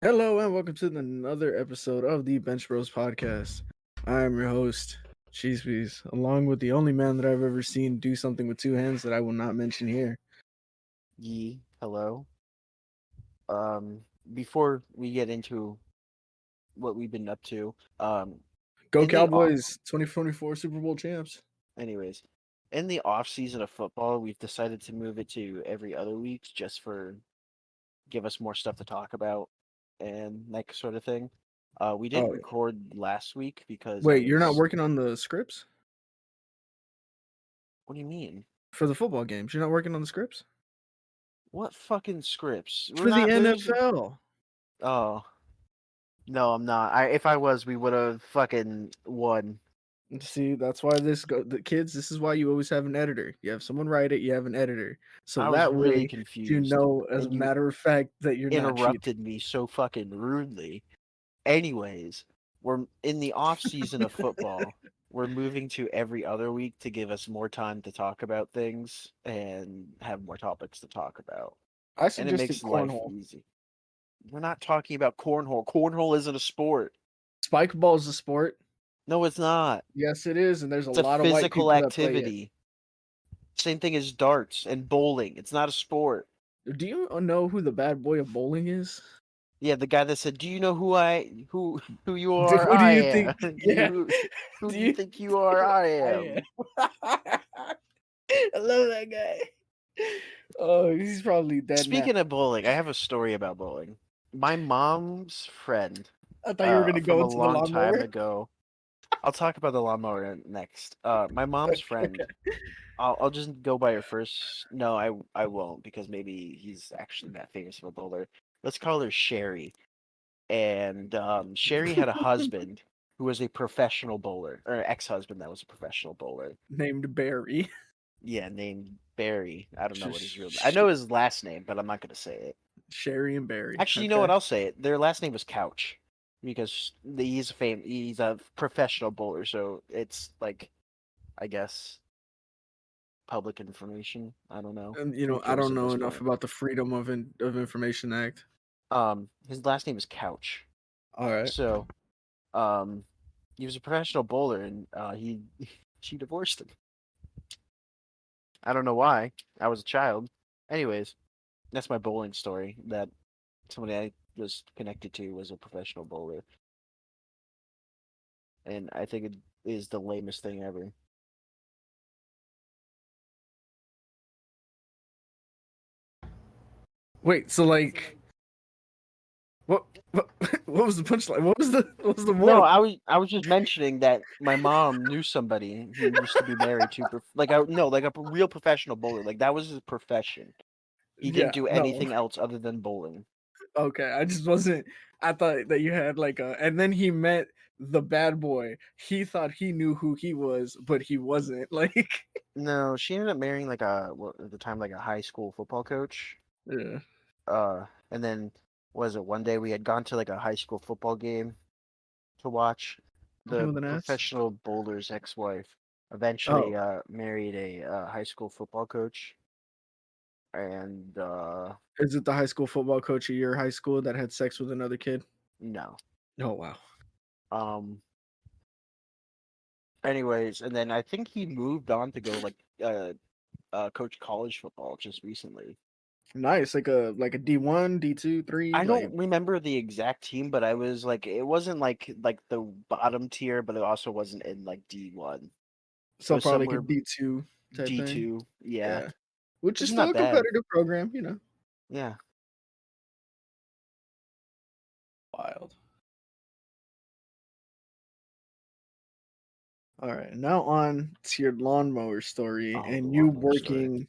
Hello and welcome to another episode of the Bench Bros podcast. I am your host, Cheesebees, along with the only man that I've ever seen do something with two hands that I will not mention here. Hello. Before we get into what we've been up to, Go in the off, Cowboys 2024 Super Bowl champs. anyways, in the off season of football, we've decided to move it to every other week just for give us more stuff to talk about and that sort of thing. We didn't Oh, record last week because I wait, you're not was. working on the scripts What do you mean? for the football games? You're not working on the scripts? What fucking scripts? We're For the not. There's. NFL. Oh no, I'm not. If I was, we would have fucking won. See, that's why the kids, this is why you always have an editor. You have someone write it, you have an editor. So I was that really way you confused, know as a and you matter of fact that you're not cheating. interrupted me so fucking rudely. Anyways, we're in the off season of football. We're moving to every other week to give us more time to talk about things and have more topics to talk about. I And it suggested makes life cornhole. easy. We're not talking about cornhole. Cornhole isn't a sport. Spike ball is a sport. No, it's not. Yes, it is, and there's a It's a lot of white physical people that play it. activity. Same thing as darts and bowling. It's not a sport. Do you know who the bad boy of bowling is? Yeah, the guy that said, "Do you know who you are? Who do I you am. think? Yeah, Who do do you you? think you are? I I am." am. I love that guy. Oh, he's probably dead now. Speaking of bowling, I have a story about bowling. My mom's friend, I thought you were gonna go from a into the long time lawnmower. ago. I'll talk about the lawnmower next. My mom's friend. Okay. I'll just go by her first. No, I won't because maybe he's actually that famous of a bowler. Let's call her Sherry. And Sherry had a husband who was a professional bowler, or ex-husband that was a professional bowler. Named Barry. Yeah, named Barry. I don't know what his real name. I Sh- know his last name, but I'm not gonna say it. Sherry and Barry. Actually, you know what? Okay. I'll say it. Their last name was Couch because he's a professional bowler, so it's like I guess public information. I don't know. And Who I cares don't at know this enough point? about the Freedom of Information Act. His last name is Couch. All right. So, um, he was a professional bowler, and he she divorced him. I don't know why. I was a child. Anyways, that's my bowling story. That somebody I was connected to was a professional bowler, and I think it is the lamest thing ever. Wait. So like, what? What, what was the punchline? What was the No, moral? I was just mentioning that my mom knew somebody who used to be married to like a no like a real professional bowler. Like that was his profession. He didn't Yeah. do No. anything else other than bowling. Okay. I just wasn't. I thought that you had like a. And then he met the bad boy. He thought he knew who he was, but he wasn't. Like. No, she ended up marrying like a at the time like a high school football coach. Yeah. And then was it one day we had gone to like a high school football game to watch. Something The with an S. professional bowler's ex-wife Oh, eventually married a high school football coach, and is it the high school football coach at your high school that had sex with another kid? no. Oh wow. Um. Anyways, and then I think he moved on to go like coach college football just recently. Nice. Like a D1, D2, three. I Like don't remember the exact team, but I was like, it wasn't like the bottom tier, but it also wasn't in like D1. It so was probably like a somewhere D2 type thing. D2. Yeah, Yeah. Which is which is still not a bad. competitive program. Yeah. Wild. All right. Now on to your lawnmower story Oh, the and you lawnmower story. working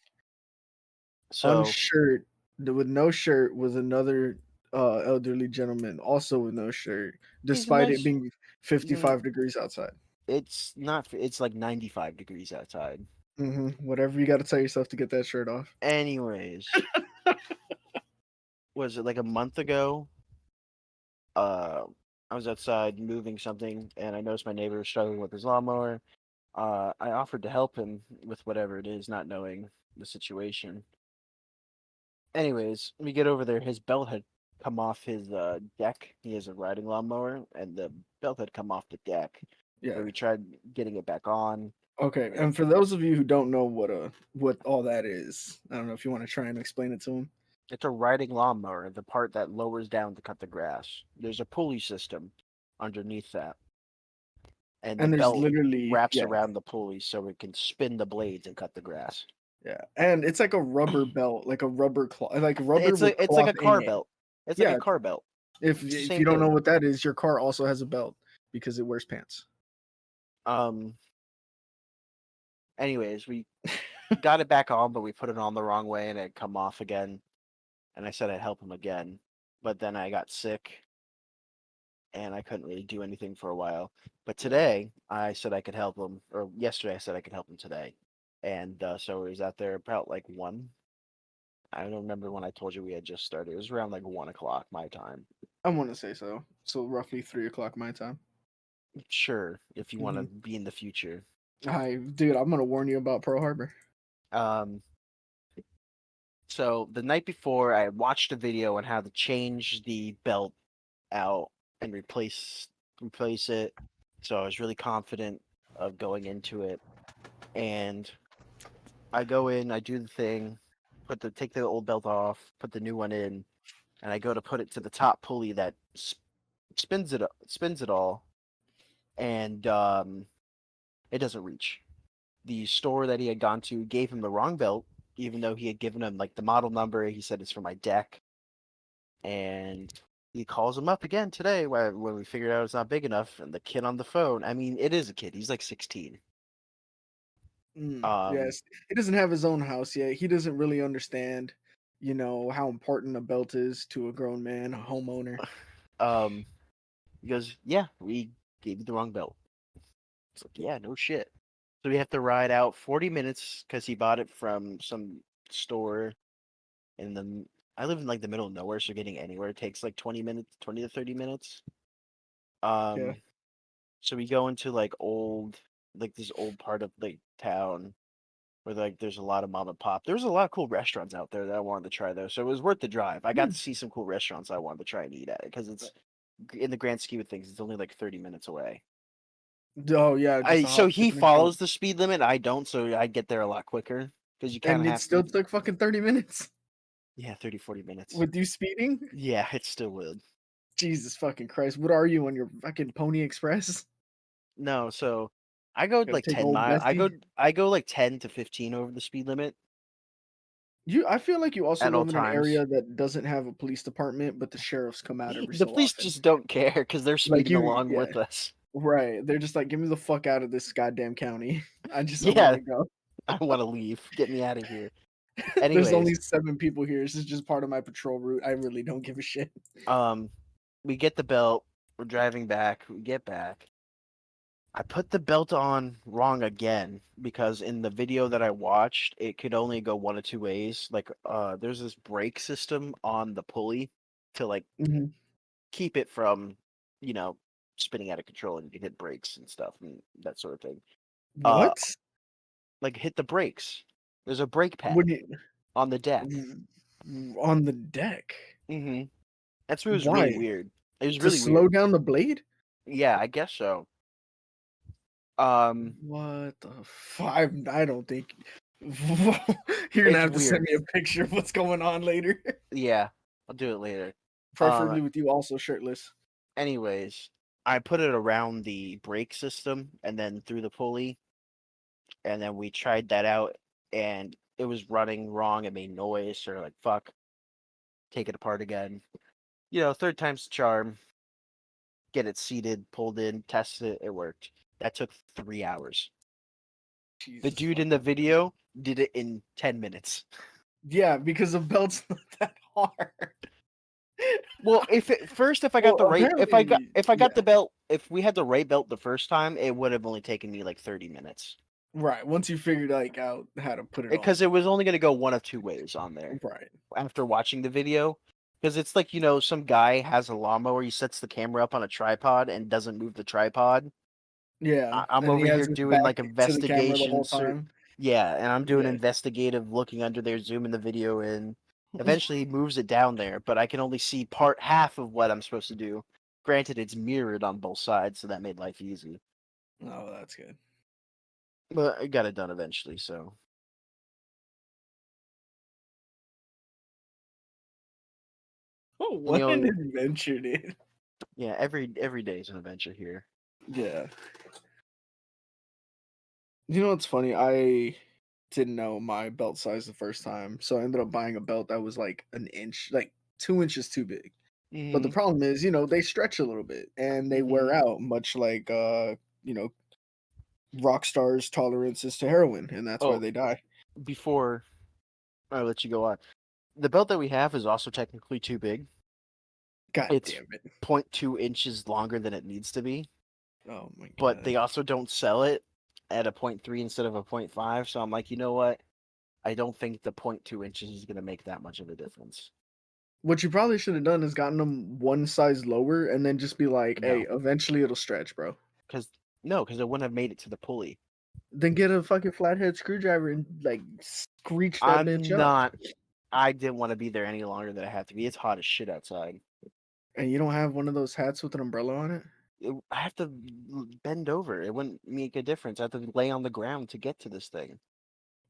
So unshirt with no shirt with another elderly gentleman also with no shirt, he's a despite it nice. being He's a, 55 degrees outside. it's not. It's like 95 degrees outside. Whatever you got to tell yourself to get that shirt off. Anyways, was it like a month ago? Uh, I was outside moving something, and I noticed my neighbor was struggling with his lawnmower. I offered to help him with whatever it is, not knowing the situation. Anyways, we get over there. His belt had come off his deck. He has a riding lawnmower, and the belt had come off the deck. Yeah. So we tried getting it back on. Okay. And And for those of you who don't know what all that is, I don't know if you want to try and explain it to them. it's a riding lawnmower, the part that lowers down to cut the grass. There's a pulley system underneath that, and the And there's belt literally wraps around the pulley so it can spin the blades and cut the grass. yeah, and it's like a rubber belt, like a rubber cloth, like rubber with It's like cloth a in car it. belt. It's like a Yeah, car belt. It's the if same you don't know thing. what that is, your car also has a belt because it wears pants. Um. Anyways, we got it back on, but we put it on the wrong way, and it come off again. And I said I'd help him again, but then I got sick, and I couldn't really do anything for a while. But today, I said I could help him, or yesterday I said I could help him today, and so he was out there about like 1. I don't remember when I told you we had just started. It was around like 1 o'clock my time. I want to say so. So roughly 3 o'clock my time. Sure, if you want to Mhm. be in the future. Hi, dude. I'm gonna warn you about Pearl Harbor. Um, so the night before, I watched a video on how to change the belt out and replace it. So I was really confident of going into it, and I go in, I do the thing, take the old belt off, put the new one in, and I go to put it to the top pulley that spins it all, and it doesn't reach. The store that he had gone to gave him the wrong belt, even though he had given him like the model number. He said it's for my deck, and he calls him up again today when we figured out it's not big enough. And the kid on the phone, I mean, it is a kid. He's like 16. Um, Yes, he doesn't have his own house yet. He doesn't really understand, how important a belt is to a grown man, a homeowner. um, he goes, "Yeah, we gave you the wrong belt." It's like, "Yeah, no shit." So we have to ride out 40 minutes because he bought it from some store in the. I live in like the middle of nowhere, so getting anywhere takes like 20 minutes, 20 to 30 minutes. Yeah. Um, so we go into like this old part of the town where like there's a lot of mom and pop. There's a lot of cool restaurants out there that I wanted to try though, so it was worth the drive. I got Hmm. to see some cool restaurants I wanted to try and eat at because it's in the grand scheme of things, it's only like 30 minutes away. Oh yeah, just I a so hop, skip, he and a jump. follows the speed limit. I don't, so I get there a lot quicker because you kind And of it have to. still took fucking 30 minutes 30-40 minutes. with you speeding. Yeah, it still would. Jesus fucking Christ! What are you on your fucking Pony Express? No, so I go Gotta like take 10 old mile. Bessie. I go like 10 to 15 over the speed limit I feel like you also at all live in an times. area that doesn't have a police department, but the sheriffs come out every The so police often. just don't care because they're Like speeding you, along yeah, with us. right. They're just like, get me the fuck out of this goddamn county. I want Yeah, to go. I want to leave. Get me out of here. There's only Anyways, 7 people here. This is just part of my patrol route. I really don't give a shit. um, we get the belt. We're driving back. We get back. I put the belt on wrong again because in the video that I watched, it could only go one of two ways. Like, there's this brake system on the pulley to like Mhm. keep it from, you know, spinning out of control, and you can hit brakes and stuff and that sort of thing. Uh, What? like hit the brakes. There's a brake What pad do on the deck. you on the deck? Mm-hmm. That's what was really Why? weird. It was To really slow weird. down the blade? Yeah, I guess so. Um, What the I don't think you're gonna it's have to send weird. me a picture of what's going on later. Yeah, I'll do it later. Um, Preferably with you also shirtless. anyways, I put it around the brake system and then through the pulley, and then we tried that out, and it was running wrong. It made noise, so we're like, fuck, take it apart again. You know, third time's the charm. Get it seated, pulled in, tested it, it worked. That took 3 hours. The Jesus dude in the fucking Christ. video did it in 10 minutes. Yeah, because the belt's not that hard. Well, if I got Well, the right apparently, if I got yeah. the belt, if we had the right belt the first time, it would have only taken me like 30 minutes Right. Once you figured like out how to put it on. because it was only going to go one of two ways on there Right. after watching the video. Because it's like, you know, some guy has a lawnmower, he sets the camera up on a tripod and doesn't move the tripod. Yeah. I'm And he over here has his doing back like to the camera the whole investigations, or time. yeah, and I'm doing Yeah. investigative, looking under there, zooming the video in. Eventually, he moves it down there, but I can only see half of what I'm supposed to do. Granted, it's mirrored on both sides, so that made life easy. Oh, that's good. But I got it done eventually, so Oh, and, what an adventure, dude. yeah, every day is an adventure here. Yeah. You know what's funny? I didn't know my belt size the first time, so I ended up buying a belt that was like an inch, like 2 inches too big. But the Mm-hmm. problem is, they stretch a little bit and they Mm-hmm. wear out, much like you know, rock stars' tolerances to heroin, and that's why Oh, they die. before I let you go on, the belt that we have is also technically too big. God It's damn it. 0.2 inches longer than it needs to be, Oh my but they god. also don't sell it at a 0.3 instead of a 0.5. So I'm like, you know what? I don't think the 0.2 inches is going to make that much of a difference. What you probably should have done is gotten them one size lower and then just be like, hey, No, eventually it'll stretch, bro. because it wouldn't have made it to the pulley. Then get a fucking flathead screwdriver and like screech that bitch I'm up. not. I didn't want to be there any longer than I had to be. It's hot as shit outside. And you don't have one of those hats with an umbrella on it? I have to bend over. It wouldn't make a difference. I have to lay on the ground to get to this thing.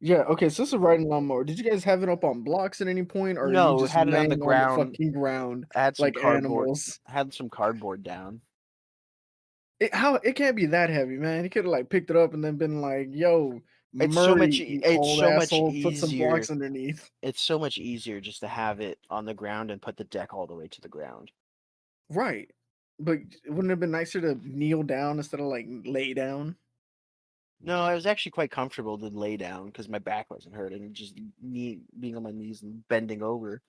Yeah, okay, so this is a riding lawnmower. Did you guys have it up on blocks at any point, or are you No, just had it on the laying on the ground. fucking ground I had some like cardboard. animals? Had some cardboard down. It can't be that heavy, man. You could have like picked it up and then been like, "Yo, It's so much. Murray, you It's old so much asshole, put some easier. blocks underneath." It's so much easier just to have it on the ground and put the deck all the way to the ground. Right, but wouldn't it have been nicer to kneel down instead of like lay down? No, I was actually quite comfortable to lay down because my back wasn't hurting. Just me being on my knees and bending over.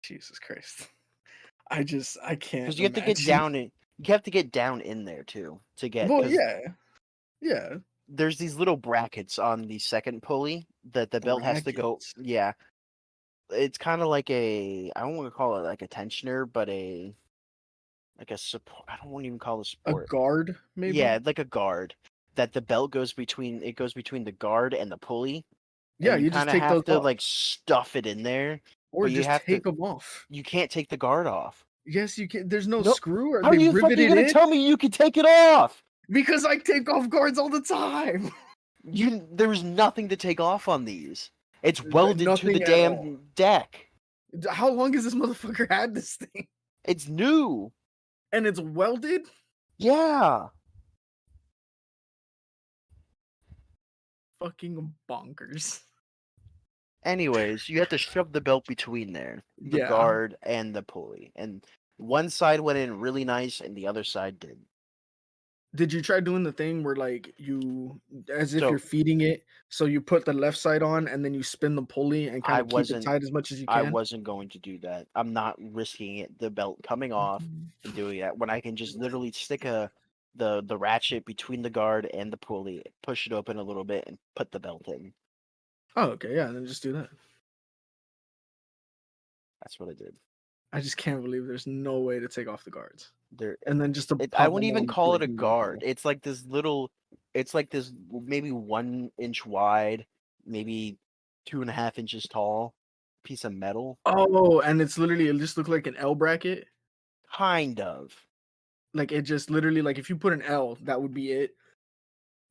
Jesus Christ, I can't Because you have to get imagine. down in. You have to get down in there too to get. Well, Because yeah, yeah, there's these little brackets on the second pulley that the belt has to go. brackets. Yeah, it's kind of like a. I don't want to call it like a tensioner, but a like a support. I don't want to even call it A support. guard, maybe. Yeah, like a guard that the belt goes between. It goes between the guard and the pulley, Yeah, and you you just kind of take have those to off, like stuff it in there, or but you just have to. take them off. You can't take the guard off. Yes, you can. There's no Nope. screw. Are How are they you fucking riveted gonna in? tell me you can take it off? Because I take off guards all the time. There's nothing to take off on these. It's welded to the Nothing at all. damn deck. How long has this motherfucker had this thing? It's new. And it's welded? Yeah. Fucking bonkers. Anyways, you have to shove the belt between there, the Yeah. guard and the pulley, and one side went in really nice, and the other side didn't. Did you try doing the thing where like as if you're So feeding it, so you put the left side on and then you spin the pulley and kind I of keep it wasn't. tight as much as you I can? wasn't going to do that. I'm not risking it. The belt coming off and doing that when I can just literally stick the ratchet between the guard and the pulley, push it open a little bit, and put the belt in. Oh, okay, yeah, then just do that. That's what I did. I just can't believe there's no way to take off the guards. There, And then just to I pop wouldn't them even on call it like a guard. normal. It's like this little. It's like this maybe 1 inch wide, maybe 2.5 inches tall piece of metal. Oh, and it just looked like an L bracket. Kind of. Like it just literally like if you put an L, that would be it.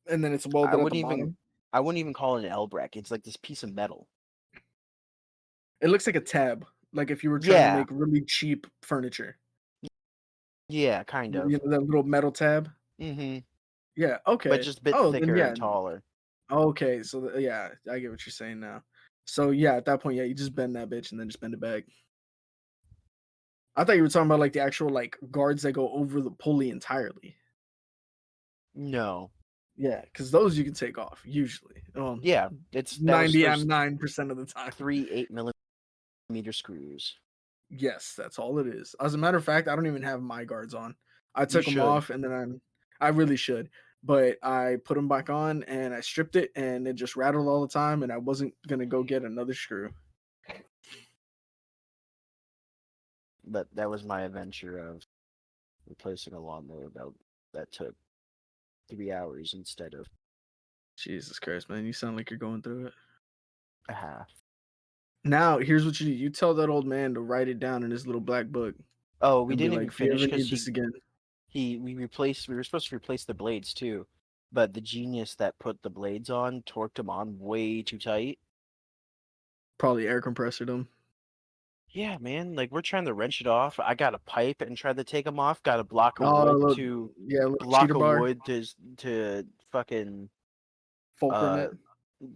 And then it's I welded at the wouldn't even. bottom. I wouldn't even call it an L bracket. It's like this piece of metal. It looks like a tab, like if you were trying to Yeah. make really cheap furniture. Yeah. Kind You of. know that little metal tab? Mm-hmm. Yeah, But okay. just a bit Oh, then thicker yeah. and taller. Okay, so yeah, I get what you're saying now. So yeah, at that point, yeah, you just bend that bitch and then just bend it back. I thought you were talking about like the actual like guards that go over the pulley entirely. No. Yeah, because those you can take off usually. Yeah. That was those 99% of the time. 3 8mm screws. Yes, that's all it is. As a matter of fact, I don't even have my guards on. I You took them should. off and then I really should, but I put them back on and I stripped it and it just rattled all the time and I wasn't gonna go get another screw. But that was my adventure of replacing a lawnmower belt that took 3 hours instead of Jesus Christ, man, you sound like you're going through it. a half. Now, here's what you do. You tell that old man to write it down in his little black book Oh, we and be didn't like, even "If you finish ever because need this again." we were supposed to replace the blades too, but the genius that put the blades on torqued them on way too tight. Probably air compressored them. Yeah, man, like we're trying to wrench it off. I got a pipe and tried to take them off. Got a block of Oh, wood look, to yeah, a little block cheater of bar, wood to fucking fulcrum uh it.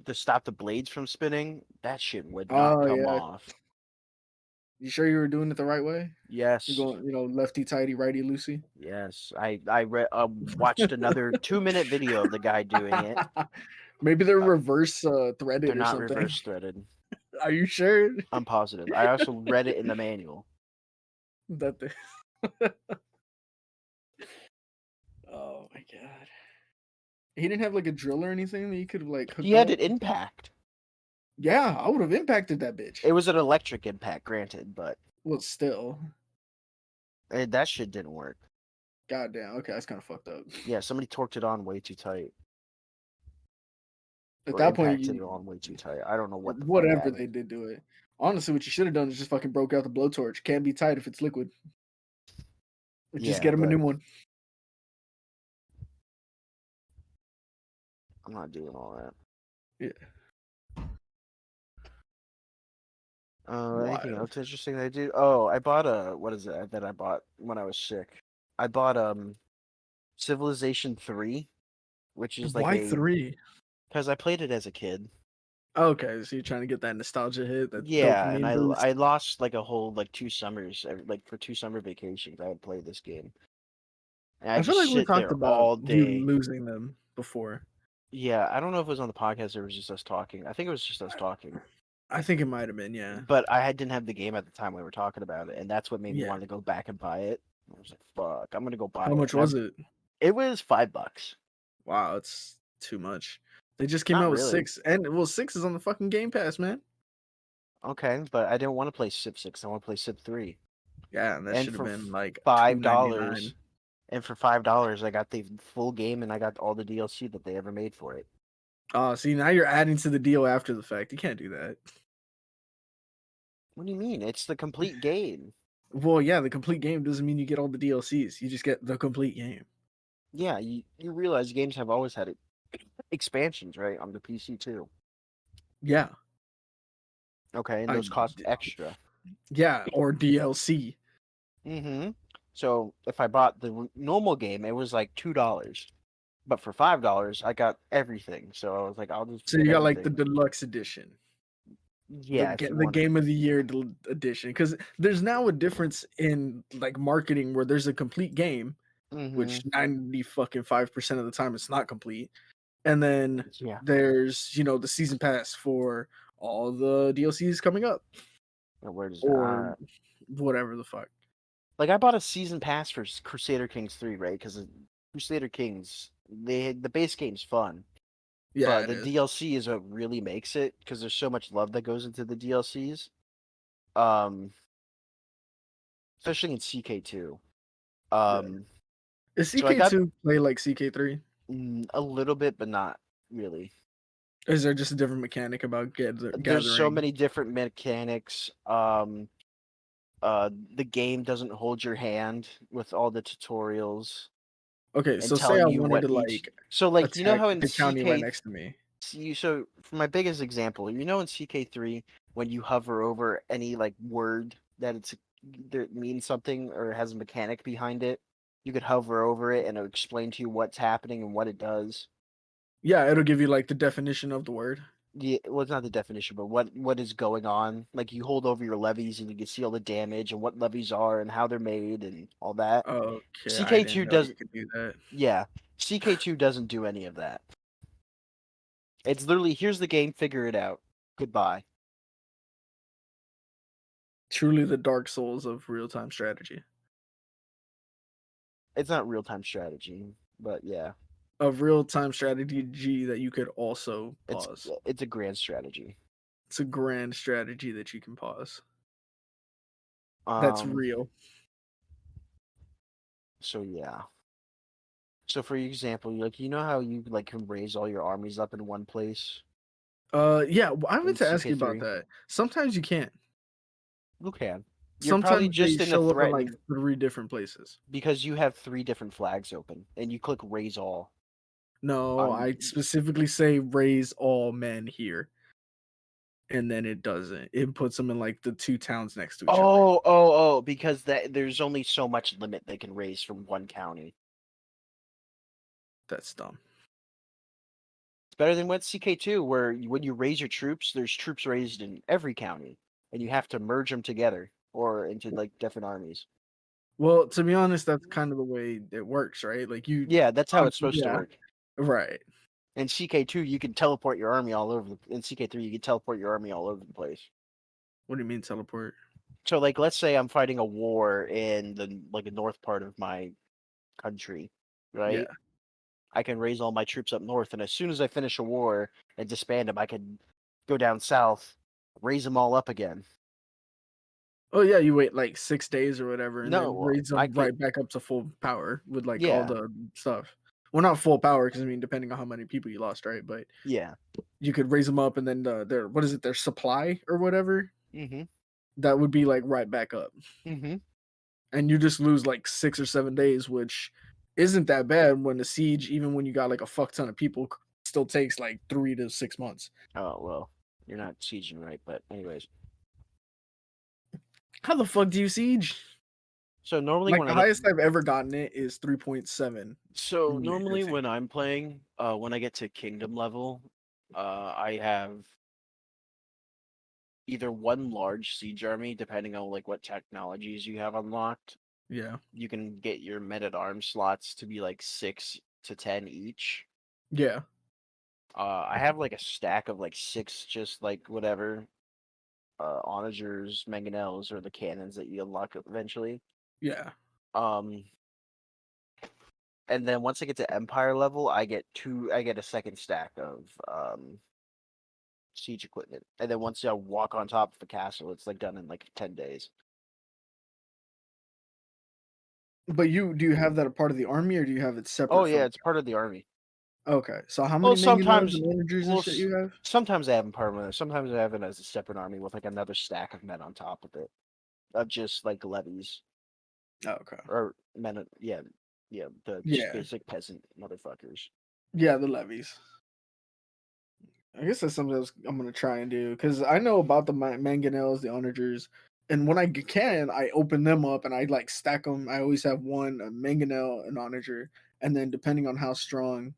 to stop the blades from spinning. That shit would not Oh come yeah. off. You sure you were doing it the right way? You're Yes, going, lefty tighty, righty loosey. yes. I watched another 2-minute video of the guy doing it. Maybe they're Uh, reverse they're threaded or not something. reverse threaded. Are you sure I'm positive. I also read it in the manual. that they? Oh my god. He didn't have like a drill or anything that you could have like He hooked had up. an impact. Yeah, I would have impacted that bitch. It was an electric impact, granted, but Well, still, that shit didn't work. goddamn. Okay, that's kind of fucked up. Yeah, somebody torqued it on way too tight. At Or that point, impacted it on way too tight. I don't know what the fuck whatever happened. they did to it. Honestly, what you should have done is just fucking broke out the blowtorch. Can't be tight if it's liquid. Just Yeah, get him a but new one. I'm not doing all that. Yeah. Anything Wild. else interesting that I do? Oh, I bought what is it that I bought when I was sick? I bought Civilization 3, which is like Why 3? because I played it as a kid. Okay, so you're trying to get that nostalgia hit, that Yeah, and dopamine I boost. lost like a whole like 2 summers, like for 2 summer vacations, I would play this game. And I I feel just like we sit talked there about all you day. losing them before. Yeah, I don't know if it was on the podcast or it was just us talking. I think it was just us talking. I think it might have been, yeah. But didn't have the game at the time we were talking about it, and that's what made me Yeah. want to go back and buy it. I was like, "Fuck, I'm gonna go buy How it." much was it? It was $5. Wow, it's too much. They just came Not out with really. 6, and well, 6 is on the fucking Game Pass, man. Okay, but I didn't want to play Civ 6. I want to play Civ 3. Yeah, and that And should have for been like $2.99. $5, $5, I got the full game and I got all the DLC that they ever made for it. Oh, see, now you're adding to the deal after the fact. You can't do that. What do you mean? It's the complete game. Well, yeah, the complete game doesn't mean you get all the DLCs. You just get the complete game. Yeah, you realize games have always had expansions, right, on the PC too. Yeah. Okay, and I those cost extra. yeah, or DLC. Mm-hmm. So if I bought the normal game, it was like $2. But for $5, I got everything. So I was like, I'll just So get you got like the everything. deluxe edition. Yeah, if you The want. game of the year edition, because there's now a difference in like marketing where there's a complete game, Mm-hmm. which 90 fucking 5% of the time it's not complete, and then Yeah. there's the season pass for all the DLCs coming up Where does or whatever the fuck. like I bought a season pass for Crusader Kings 3, right? Because Crusader Kings, the base game's fun, Yeah, but it the is. DLC is what really makes it because there's so much love that goes into the DLCs. Um, especially in CK2. Yeah. Um, Is so I got CK2 play like CK3? a little bit, but not really. Is there just a different mechanic about There's so gathering? many different mechanics. The game doesn't hold your hand with all the tutorials Okay, and so say telling I you wanted what to each. like So like attack how in the county right CK next to me. so for my biggest example, in CK3 when you hover over any like word that means something or has a mechanic behind it, you could hover over it and it'll explain to you what's happening and what it does. Yeah, it'll give you like the definition of the word. Yeah, well, it's not the definition, but what is going on. Like you hold over your levies and you can see all the damage and what levies are and how they're made and all that. Okay, I didn't CK2 know you does could do that. Yeah, CK2 doesn't do any of that. It's literally here's the game, figure it out. Goodbye. Truly the Dark Souls of real-time strategy. It's not real-time strategy, but yeah, Of real-time strategy that you could also it's pause. it's a grand strategy. It's a grand strategy that you can pause. That's Um, real. so yeah. So for example, like how you like can raise all your armies up in one place? Yeah, I in meant to ask you about CK3? that. Sometimes you can't. You can. You're probably Sometimes they just in a show up in like threatened 3 different places. because you have 3 different flags open, and you click raise all No, on. I specifically say raise all men here, and then it doesn't. It puts them in like the 2 towns next to each other. Oh, because there's only so much limit they can raise from one county. That's dumb. It's better than what CK2, where when you raise your troops, there's troops raised in every county, and you have to merge them together or into like different armies. Well, to be honest, that's kind of the way it works, right? Like you Yeah, that's how it's supposed to yeah, work. right. In CK2, you can teleport your army all over. In CK3, you can teleport your army all over the place. What do you mean teleport? So, like, let's say I'm fighting a war in the north part of my country, Yeah. right? I can raise all my troops up north, and as soon as I finish a war and disband them, I can go down south, raise them all up again. Oh yeah, you wait like 6 days or whatever, and then No, raise I them could. right back up to full power with like all Yeah, the stuff. Well, not full power because I mean, depending on how many people you lost, right? But yeah. you could raise them up, and then their what is it? Their supply or whatever Mhm. that would be like right back up, Mhm. and you just lose like 6 or 7 days, which isn't that bad when the siege, even when you got like a fuck ton of people, still takes like 3 to 6 months. Oh well, you're not sieging right, but anyways. How the fuck do you siege? So normally Like when the I get highest I've ever gotten it is 3.7 so minute, I normally think. when I'm playing, when I get to kingdom level, I have either one large siege army, depending on like what technologies you have unlocked. Yeah, You can get your men at arms slots to be like 6 to 10 each. yeah, I have like a stack of like 6, just like whatever onagers, mangonels, or the cannons that you unlock eventually. yeah. Um, and then once I get to empire level, I get two. I get a second stack of siege equipment, and then once I walk on top of the castle, it's like done in like 10 days. But you do you have that a part of the army or do you have it Oh separate yeah, from? it's part of the army. Okay, so how Well, many mangonels sometimes, and managers and well, shit you have? sometimes I have them permanent. Sometimes I have it as a separate army with like another stack of men on top of it, of just like levies Oh, okay, or men. Yeah, yeah, the just yeah, basic peasant motherfuckers. yeah, the levies. I guess that's something else I'm gonna try and do because I know about the mangonels, the onagers, and when I can, I open them up and I like stack them. I always have one a mangonel, an onager, and then depending on how strong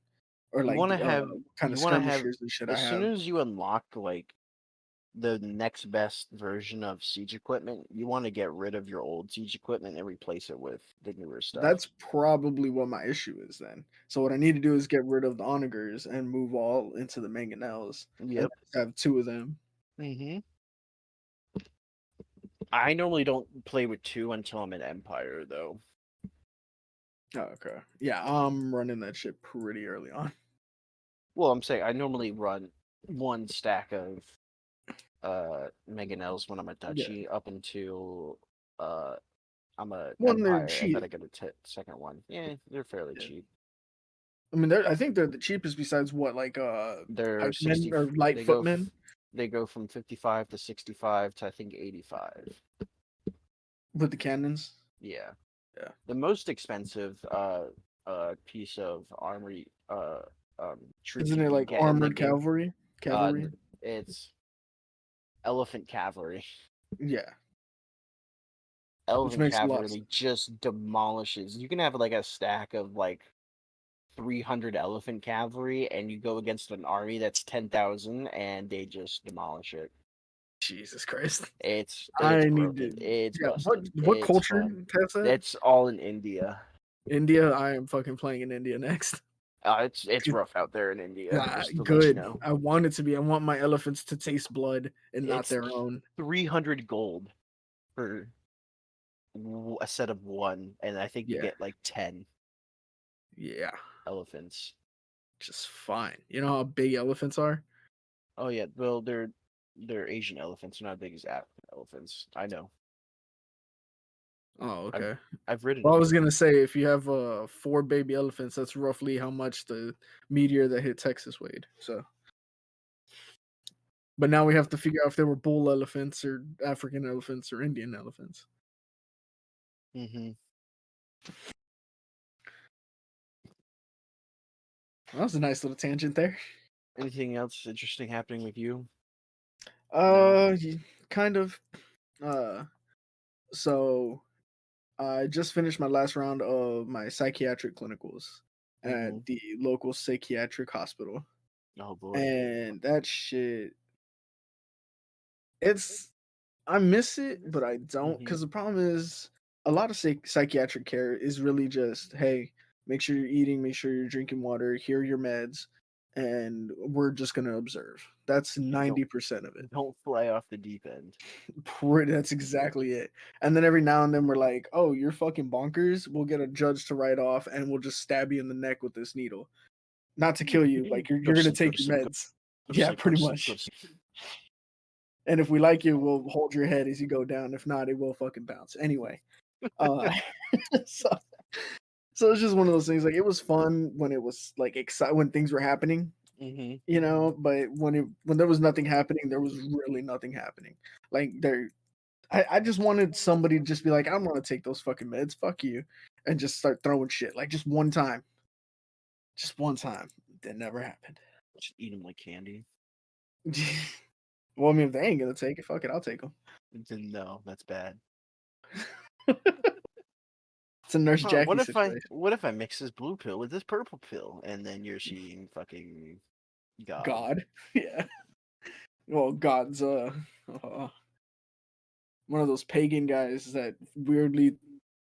or You want like to have what kind of you want to have skirmishers and shit I as soon have. as you unlock like the next best version of siege equipment, you want to get rid of your old siege equipment and replace it with the newer stuff. That's probably what my issue is then. So what I need to do is get rid of the onagers and move all into the mangonels and Yep. just have 2 of them. Hmm. I normally don't play with 2 until I'm in Empire, though. Oh, okay. Yeah, I'm running that shit pretty early on. Well, I'm saying I normally run 1 stack of Mangonels when I'm a Yeah. duchy up until uh I'm a When they're Empire, and then cheap. I get a second one. Yeah, they're fairly Yeah. cheap. I mean, I think they're the cheapest besides what, like They're pikemen 60. or light They go footmen they go from 55 to 65 to I think 85. with the cannons. Yeah. Yeah. The most expensive piece of armory troop Isn't you it can like get in the armored game, cavalry? Cavalry? it's elephant cavalry. Yeah. Which Elephant makes a lot of cavalry sense. just demolishes. You can have like a stack of like 300 elephant cavalry, and you go against an army that's 10,000, and they just demolish it. Jesus Christ. It's I need to broken. It's yeah, what busted. what It's culture fun. has that? It's all in India. India? I am fucking playing in India next. It's rough out there in India. Ah, Just to let you good. know. I want it to be. I want my elephants to taste blood and not It's their own. 300 gold for a set of 1, and I think you Yeah. get like 10 Yeah. elephants. Just fine. You know how big elephants are? Oh yeah, well they're Asian elephants. They're not big as African elephants. I know. Oh, I've okay. I've ridden Well, I them. was gonna say if you have 4 baby elephants, that's roughly how much the meteor that hit Texas weighed. So But now we have to figure out if they were bull elephants or African elephants or Indian elephants. Mm-hmm. That was a nice little tangent there. Anything else interesting happening with you? Kind of. Uh, so I just finished my last round of my psychiatric clinicals Mm-hmm. at the local psychiatric hospital, Oh boy. and that shit, it's I miss it, but I don't Mm-hmm. because the problem is a lot of psychiatric care is really just hey, make sure you're eating, make sure you're drinking water, here are your meds, and we're just gonna observe. That's Don't 90% of it. don't fly off the deep end. That's exactly it. And then every now and then we're like, "Oh, you're fucking bonkers. We'll get a judge to write off, and we'll just stab you in the neck with this needle, not to kill you. Like Go you're to gonna sleep. Go take to your sleep. Go meds. to Yeah, sleep. Go to pretty sleep. Go to much. sleep. And if we like you, we'll hold your head as you go down. If not, it will fucking bounce. Anyway, uh, so so it's just one of those things. Like it was fun when it was like when things were happening, Mm-hmm. but when there was nothing happening, there was really nothing happening. Like I just wanted somebody to just be like, I don't want to take those fucking meds. Fuck you, and just start throwing shit like just one time, just one time. That never happened. Just eat them like candy. Well, I mean, if they ain't gonna take it, fuck it, I'll take them. Then no, that's bad. It's a Nurse Huh, Jackie situation. what if I mix this blue pill with this purple pill and then you're seeing fucking God? God, yeah. Well, God's uh, one of those pagan guys that weirdly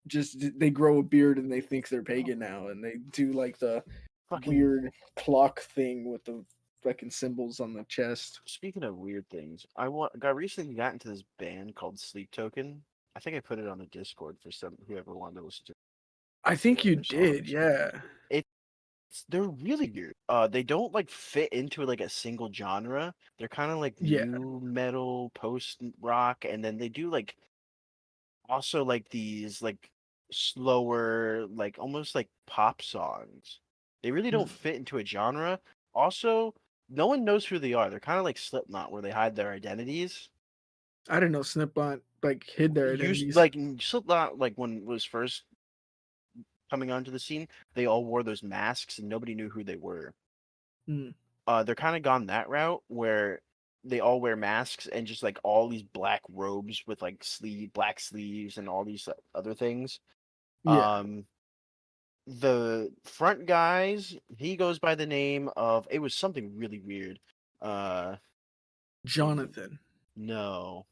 just they grow a beard and they think they're pagan now, and they do like the Fucking weird clock thing with the fucking symbols on the chest. speaking of weird things, recently got into this band called Sleep Token. I think I put it on the Discord for some whoever wanted to listen to I think you their did, songs. yeah. They're really weird. They don't like fit into like a single genre. They're kind of like Yeah. new metal, post rock, and then they do like also like these like slower, like almost like pop songs. They really don't Hmm. fit into a genre. Also, no one knows who they are. They're kind of like Slipknot, where they hide their identities. I didn't know Slipknot like hid their Used identities. like Slipknot, like when it was first coming onto the scene, they all wore those masks and nobody knew who they were. Hmm. They're kind of gone that route where they all wear masks and just like all these black robes with like black sleeves and all these other things. Yeah. Um, the front guys, he goes by the name of it was something really weird. Uh, Jonathan. no,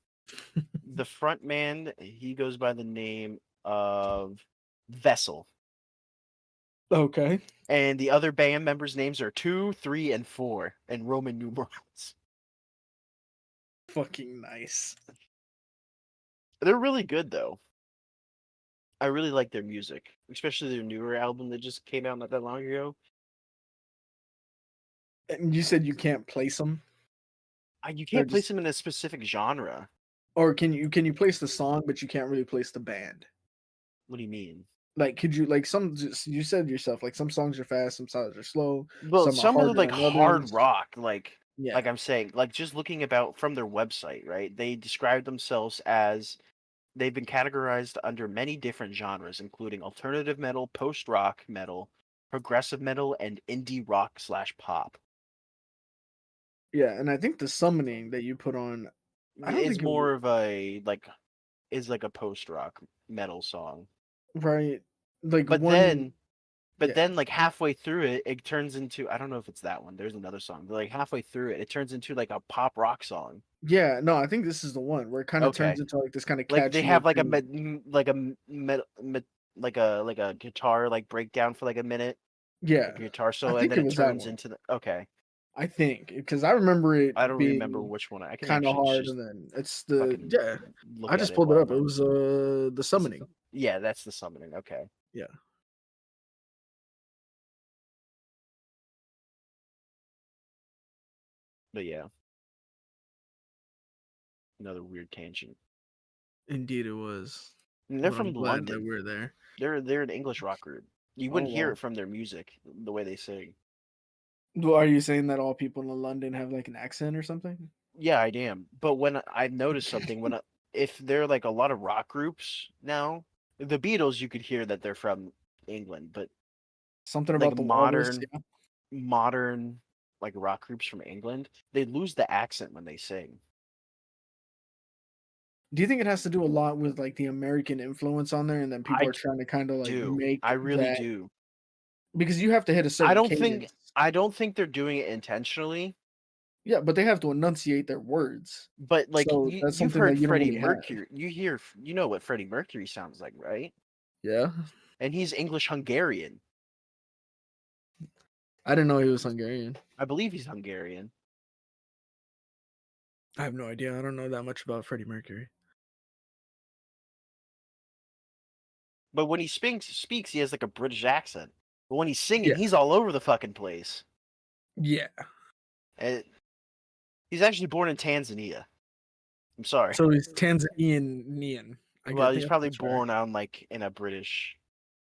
the front man, he goes by the name of Vessel. Okay. And the other band members' names are 2, 3, and 4 in Roman numerals. Fucking nice. They're really good though. I really like their music, especially their newer album that just came out not that long ago. And you said you can't place them? You They're can't place just them in a specific genre. or can you place the song but you can't really place the band? What do you mean? Like could you like you said yourself like some songs are fast, some songs are slow, Well, some are some of the harder like than hard others. rock, like Yeah. I'm saying, like just looking about from their website, right? They describe themselves as they've been categorized under many different genres, including alternative metal, post rock metal, progressive metal, and indie rock/pop. Yeah, and I think the summoning that you put on, I don't It's think more of a like is like a post rock metal song. right like But one then but yeah. then like halfway through it, it turns into I don't know if it's that one. There's another song. But like halfway through it, it turns into like a pop rock song. Yeah, no, I think this is the one where it kind of turns Okay. into like this kind of Like they catchy have like a upbeat. like a guitar like breakdown for like a minute, Yeah. like a guitar I solo, and think then it it was that turns one. into the okay. I think because I remember it I don't remember being which one. I can kind of actually hard, just and then it's the fucking yeah. I look at just it pulled it while up. I'm It on. was the summoning. Yeah, that's the summoning. Okay. Yeah. But yeah, another weird tangent. Indeed, it was. And they're But I'm from glad that London. we're there. They're an English rock group. You Oh wouldn't hear well. it from their music, the way they sing. Well, are you saying that all people in London have like an accent or something? Yeah, I am. But when I've noticed something, if they're like a lot of rock groups now, the Beatles, you could hear that they're from England, but Something like about the walrus. Yeah. modern like rock groups from England, they lose the accent when they sing. Do you think it has to do a lot with like the American influence on there, and then people I are trying to kind of like do. make I really that do. because you have to hit a I certain don't think cadence. I don't think they're doing it intentionally, Yeah, but they have to enunciate their words. but like So that's you've something that heard you don't Freddie really have. Mercury. You know what Freddie Mercury sounds like, right? Yeah. And he's English Hungarian. I didn't know he was Hungarian. I believe he's Hungarian. I have no idea. I don't know that much about Freddie Mercury. But when he speaks, he has like a British accent. But when he's singing, Yeah. he's all over the fucking place. Yeah. And he's actually born in Tanzania. I'm sorry. So he's Tanzanian. I Well, get he's the probably that's right. born on like in a British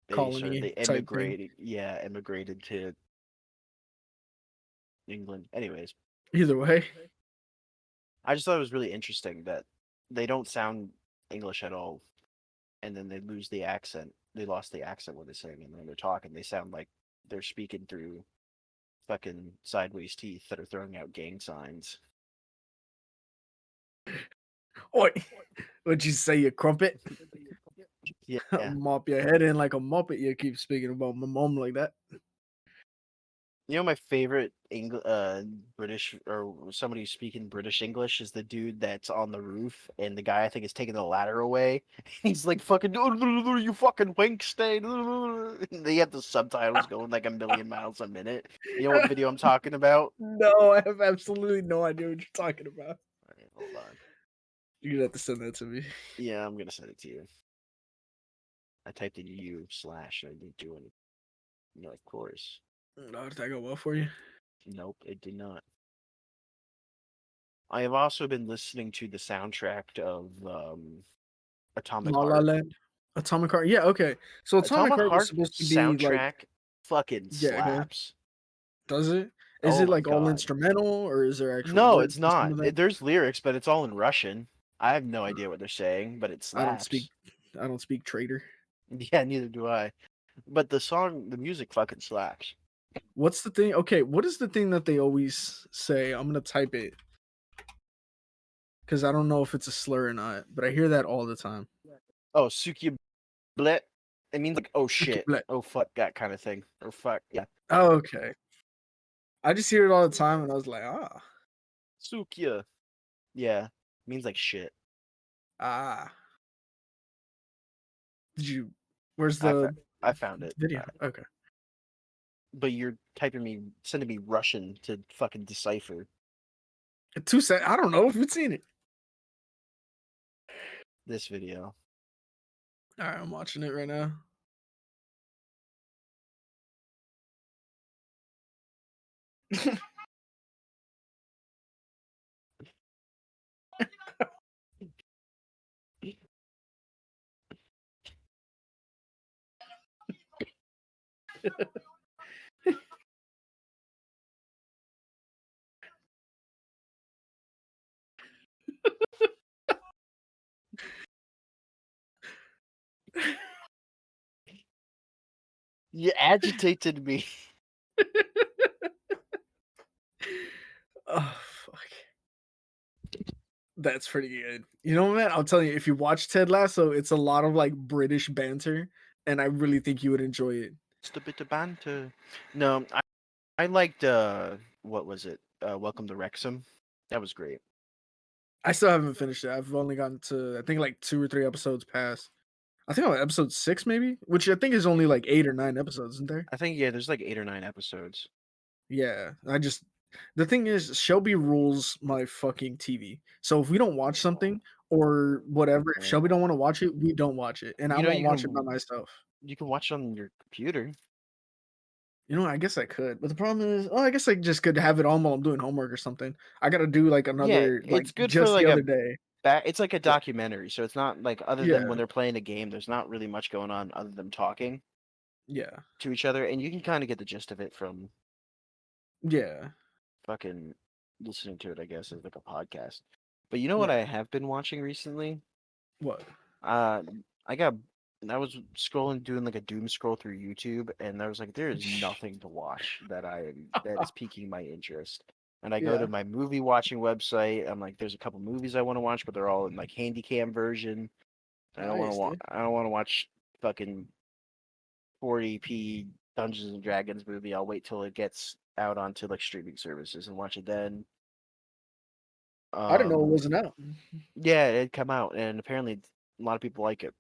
base, or they Colony type thing. immigrated. Yeah, immigrated to England. Anyways, Either way. I just thought it was really interesting that they don't sound English at all, and then they lose the accent. They lost the accent when they sing, and when they're talking, they sound like they're speaking through fucking sideways teeth that are throwing out gang signs. Oi, what'd you say, you crumpet? Yeah. Mop your head in like a muppet. You keep speaking about my mom like that. You know, my favorite British or somebody who's speaking British English is the dude that's on the roof, and the guy I think is taking the ladder away. He's like fucking you fucking wink stain. They have the subtitles going like a million miles a minute. You know what video I'm talking about? No, I have absolutely no idea what you're talking about. All right, hold on. You're gonna have to send that to me. Yeah, I'm gonna send it to you. I typed in u slash. I didn't do any. No, of course. No, did that go well for you? Nope, it did not. I have also been listening to the soundtrack of Atomic La La Heart. Land, Atomic Heart. Yeah, okay. So Atomic Atomic Heart was Heart supposed to be like, soundtrack fucking yeah, okay. slaps. Does it? Is Oh it my like all god. instrumental or is there actual No, it's words to some not. of them? There's lyrics, but it's all in Russian. I have no idea what they're saying, but it I don't speak. slaps. I don't speak traitor. Yeah, neither do I. But the music fucking slaps. What's the thing? Okay, what is the thing that they always say? I'm gonna type it because I don't know if it's a slur or not, but I hear that all the time. Oh, Suki Blet. It means like, oh shit, Bleh. oh fuck, that kind of thing. Or fuck, yeah. Oh, okay. I just hear it all the time, and I was like, Sukia. Yeah, means like shit. ah. Did you? Where's I, fa- the I found it. video? Okay. But you're sending me Russian to fucking decipher 2 sec. I don't know if you've seen it. this video. All right, I'm watching it right now. You agitated me. Oh fuck. That's pretty good. You know, man, I'll tell you, if you watch Ted Lasso, it's a lot of like British banter, and I really think you would enjoy it. Just a bit of banter. No, I liked what was it? Welcome to Wrexham. That was great. I still haven't finished it. I've only gotten to I think like 2 or 3 episodes past. I think I'm on episode 6 maybe, which I think is only like 8 or 9 episodes, isn't there? I think yeah, there's like 8 or 9 episodes. Yeah. The thing is Shelby rules my fucking TV. So if we don't watch something or whatever, if Yeah. Shelby don't want to watch it, we don't watch it. And I You know, won't watch it by myself. you can watch it on your computer. You know, I guess I could, but the problem is, oh, I guess I just could have it on while I'm doing homework or something. I gotta do like Yeah, another, like it's good for just the like other day. it's like a Yeah, documentary, so it's not like other than when yeah, they're playing a game, there's not really much going on other than talking yeah, to each other, and you can kind of get the gist of it from yeah. fucking listening to it, I guess, as like a podcast. But you know what Yeah. I have been watching recently? What? Uh, I got I was scrolling, doing like a doom scroll through YouTube, and I was like, there is nothing to watch that is piquing my interest. And I go to Yeah. my movie watching website. I'm like, there's a couple movies I want to watch, but they're all in like handy cam version. Nice, dude. I don't want to watch fucking 40p Dungeons and Dragons movie. I'll wait till it gets out onto like streaming services and watch it then. I didn't know it Um, wasn't out. yeah, it come out, and apparently a lot of people like it.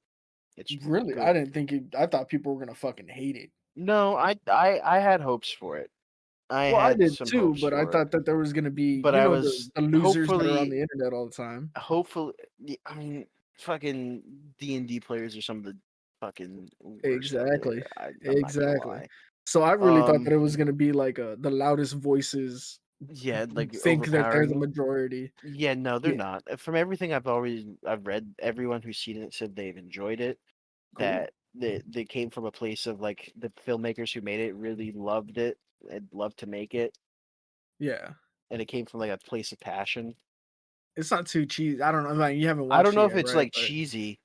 It's Really? I good. didn't think it. I thought people were gonna fucking hate it. No, I had hopes for it. I Well, I had did some too, hopes but I for it, thought that there was gonna be, but you I know, was the losers that are on the internet all the time. hopefully, I mean, fucking D&D players are some of the fucking worst out Exactly. there. I'm not gonna Exactly. lie. So I really thought that Um, it was gonna be like the loudest voices yeah, like think that they're the overpowering. majority. Yeah, no, they're Yeah. not. From everything I've read, everyone who's seen it said they've enjoyed it. Cool. That they came from a place of like the filmmakers who made it really loved it and loved to make it, Yeah. and it came from like a place of passion. It's not too cheesy. I don't know. Like, you haven't I don't watched it know if yet, it's right? like But cheesy.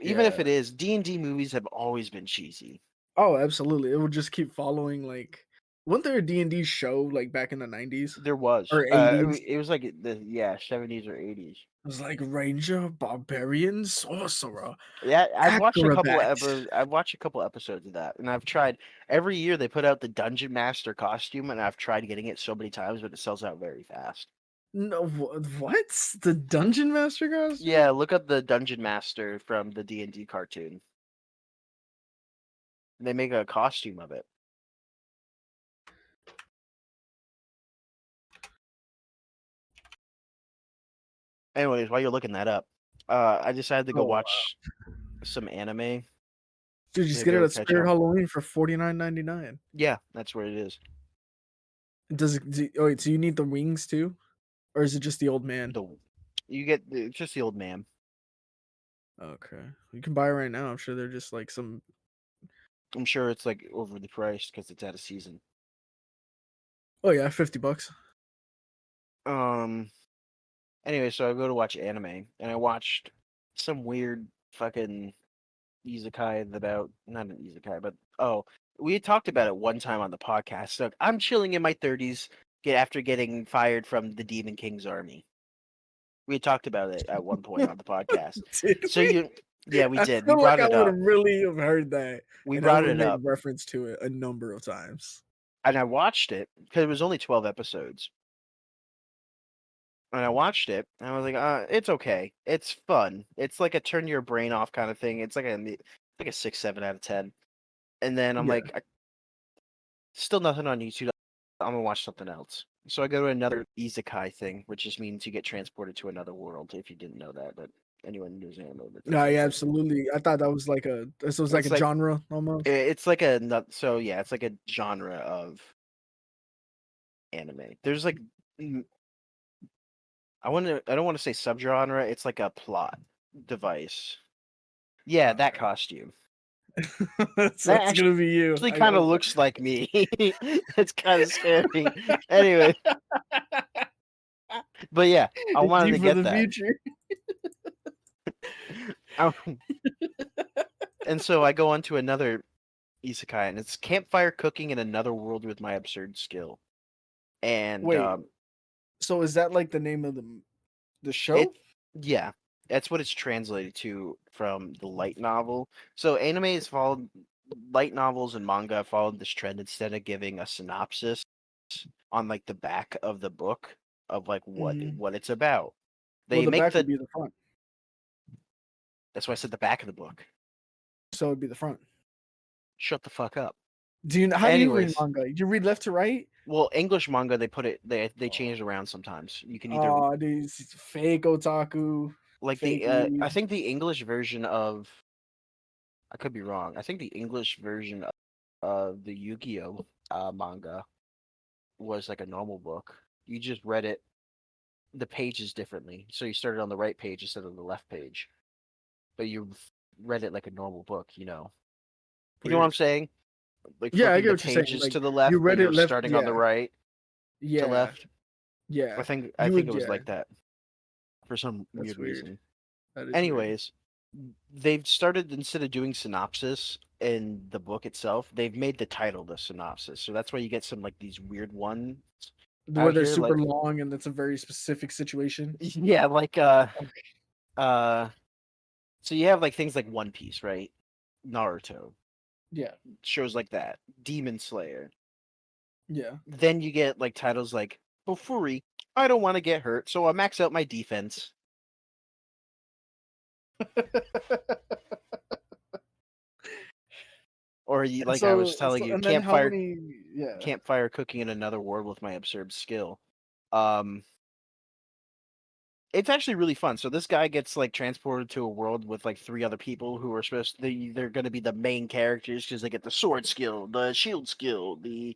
Even if yeah. it is, D&D movies have always been cheesy. Oh, absolutely. It would just keep following like wasn't there a D&D show like back in the 90s There was. or 80s? It was like the 70s or 80s. It was like Ranger, Barbarian, Sorcerer, Yeah, Acrobat. I've watched a couple episodes of that, and I've tried every year they put out the Dungeon Master costume, and I've tried getting it so many times, but it sells out very fast. No, what? The Dungeon Master costume? Yeah, look up the Dungeon Master from the D&D cartoon. They make a costume of it. Anyways, while you're looking that up, I decided to go Oh, wow. watch some anime. Dude, just get Maybe it I'll at catch Spirit up. Halloween for $49.99. Yeah, that's where it is. Oh wait, so you need the wings too? Or is it just the old man? The you get it's just the old man. Okay. You can buy it right now. I'm sure they're just like some. I'm sure it's like overly priced because it's out of season. Oh yeah, $50. Um. Anyway, so I go to watch anime, and I watched some weird fucking isekai about not an isekai, but we had talked about it one time on the podcast. So I'm chilling in my 30s, after getting fired from the Demon King's army. We had taled about it at one point on the podcast. Did So we? yeah, we I did. We feel like brought I it would have up. really have heard that, We and I brought would have it made up, reference to it a number of times. and I watched it because it was only 12 episodes. And I watched it, and I was like, it's okay. It's fun. It's like a turn your brain off kind of thing. It's like a 6, 7 out of 10. And then I'm Yeah. like, still nothing on YouTube. I'm gonna watch something else. So I go to another isekai thing, which just means you get transported to another world. If you didn't know that, but anyone who knows anime, but No, that's yeah, like absolutely. I thought that was like this was like it's a genre almost. it's like a so yeah, it's like a genre of anime. There's like I don't want to say subgenre. It's like a plot device. Yeah, that Okay. costume. So it's gonna be you. Actually I kind of got looks like me. It's kind of scary. Anyway, but yeah, I it's wanted you to for get the that. future. Um, and so I go on to another isekai, and it's campfire cooking in another world with my absurd skill. And Wait, so is that like the name of the show? yeah, that's what it's translated to from the light novel. So anime has followed light novels and manga have followed this trend instead of giving a synopsis on like the back of the book of like Mhm. what it's about. Well, They the make back would be the front, that's why I said the back of the book. so it'd be the front. Shut the fuck up. How do you read Anyways, manga? You read left to right? well, English manga they change around sometimes. You can either Oh, these fake otaku, like fake I weeb. think the English version of I could be wrong. I think the English version of the Yu-Gi-Oh manga was like a normal book. You just read it the pages differently. So you started on the right page instead of the left page. But you read it like a normal book, you know. You know what I'm Weird. saying? Like Yeah, I flipping get the what you're saying. pages Like to the you left, but read it you're left. starting on the Yeah, right to yeah. left. Yeah, I you think would. it was Yeah, like that for some that's weird weird. reason. That is weird. Anyways, they've started, instead of doing synopsis in the book itself, they've made the title the synopsis. So that's why you get some like these weird ones Where out they're here, super like long and that's a very specific situation. yeah, like Okay. uh so you have like things like One Piece, right? Naruto, Yeah, shows like that, Demon Slayer. yeah. Then you get like titles like Bofuri, I don't want to get hurt, so I max out my defense. Or you, like I was telling you, And then how many? Yeah, campfire cooking in another world with my absurd skill. Um, it's actually really fun. So this guy gets like transported to a world with like three other people who are they're going to be the main characters because they get the sword skill, the shield skill, they're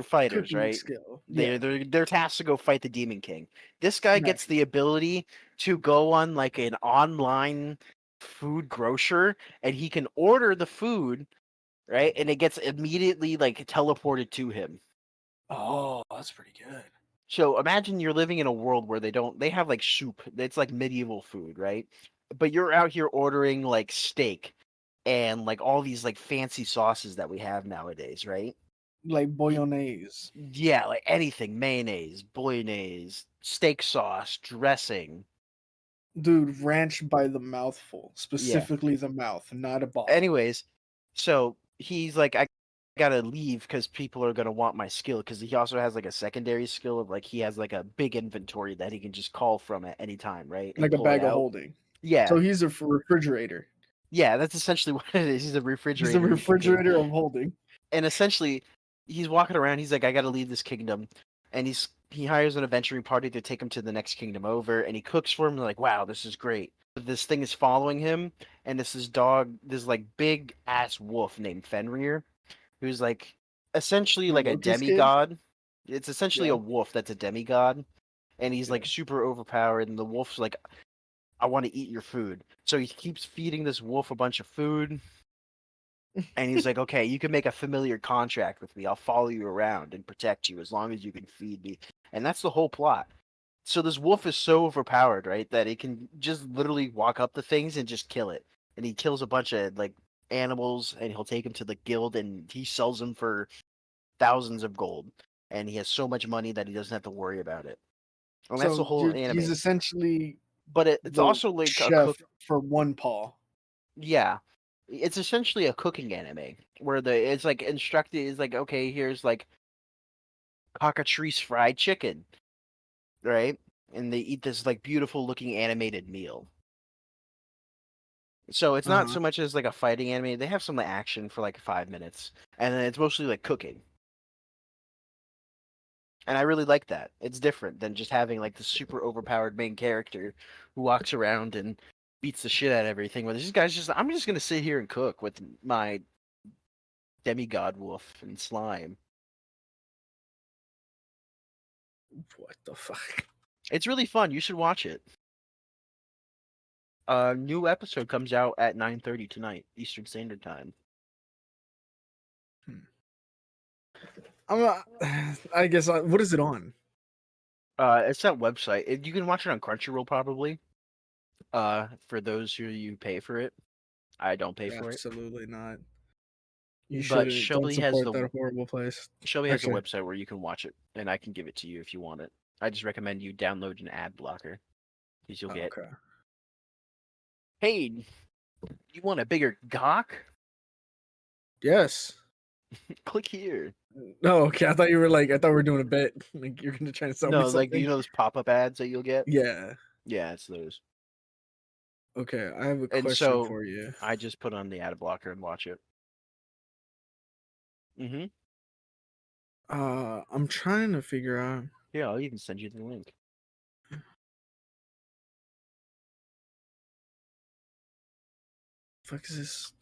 fighters, cooking right? skill. They're Yeah, they're they're tasked to go fight the Demon King. This guy gets naturally. the ability to go on like an online food grocer and he can order the food, right? And it gets immediately like teleported to him. Oh, that's pretty good. So imagine you're living in a world where they have like soup. It's like medieval food, right? But you're out here ordering like steak and like all these like fancy sauces that we have nowadays, right? Like Y- bolognese, Yeah, like anything, mayonnaise, bolognese, steak sauce, dressing. dude. Ranch by the mouthful, Yeah. specifically the mouth, not a bottle. Anyways, so he's like, I gotta leave because people are gonna want my skill. Because he also has like a secondary skill of like he has like a big inventory that he can just call from at any time, right? And Like a pull it bag of out. holding. Yeah, So he's a refrigerator. yeah, that's essentially what it is. He's a He's a refrigerator king, refrigerator of holding. and essentially, he's walking around. He's like, I gotta leave this kingdom, and he hires an adventuring party to take him to the next kingdom over, and he cooks for him. Like, wow, this is great. But this thing is following him, and this like big ass wolf named Fenrir, who's like essentially The like a Locust Kid. demigod. It's essentially Yeah, a wolf that's a demigod, and he's yeah. like super overpowered. And the wolf's like, I want to eat your food. So he keeps feeding this wolf a bunch of food. And he's like, okay, you can make a familiar contract with me. I'll follow you around and protect you as long as you can feed me. And that's the whole plot. So this wolf is so overpowered, right, that it can just literally walk up to things and just kill it. And he kills a bunch of like animals and he'll take them to the guild and he sells them for thousands of gold. And he has so much money that he doesn't have to worry about it. And that's the So whole he's anime. essentially But it's the also like a chef cook. for one paw. Yeah, it's essentially a cooking anime where it's like instructed is like, okay, here's like cockatrice fried chicken, right? And they eat this like beautiful looking animated meal. So it's not Uh-huh. so much as like a fighting anime. They have some like action for like 5 minutes, and then it's mostly like cooking. And I really like that. It's different than just having like the super overpowered main character who walks around and beats the shit out of everything. Where these guys just, I'm just gonna sit here and cook with my demigod wolf and slime. What the fuck? It's really fun. You should watch it. A new episode comes out at 9:30 tonight, Eastern Standard Time. Hmm. I guess. What is it on? It's that website. You can watch it on Crunchyroll probably. For those who you pay for it, I don't pay for it. Absolutely not. You But shouldn't. Don't support that horrible place. Shelby has a Okay. website where you can watch it, and I can give it to you if you want it. I just recommend you download an ad blocker because you'll get, Okay. hey, you want a bigger gawk? Yes. Click here. No. Okay. I thought you were like. I thought we were doing a bit. Like you're gonna try to sell me No, like, do you something. know those pop-up ads that you'll get? Yeah. Yeah, it's those. Okay. I have a And question so for you. I just put on the ad blocker and watch it. Mm-hmm. I'm trying to figure out. Yeah, I'll even send you the link. Fuck is this?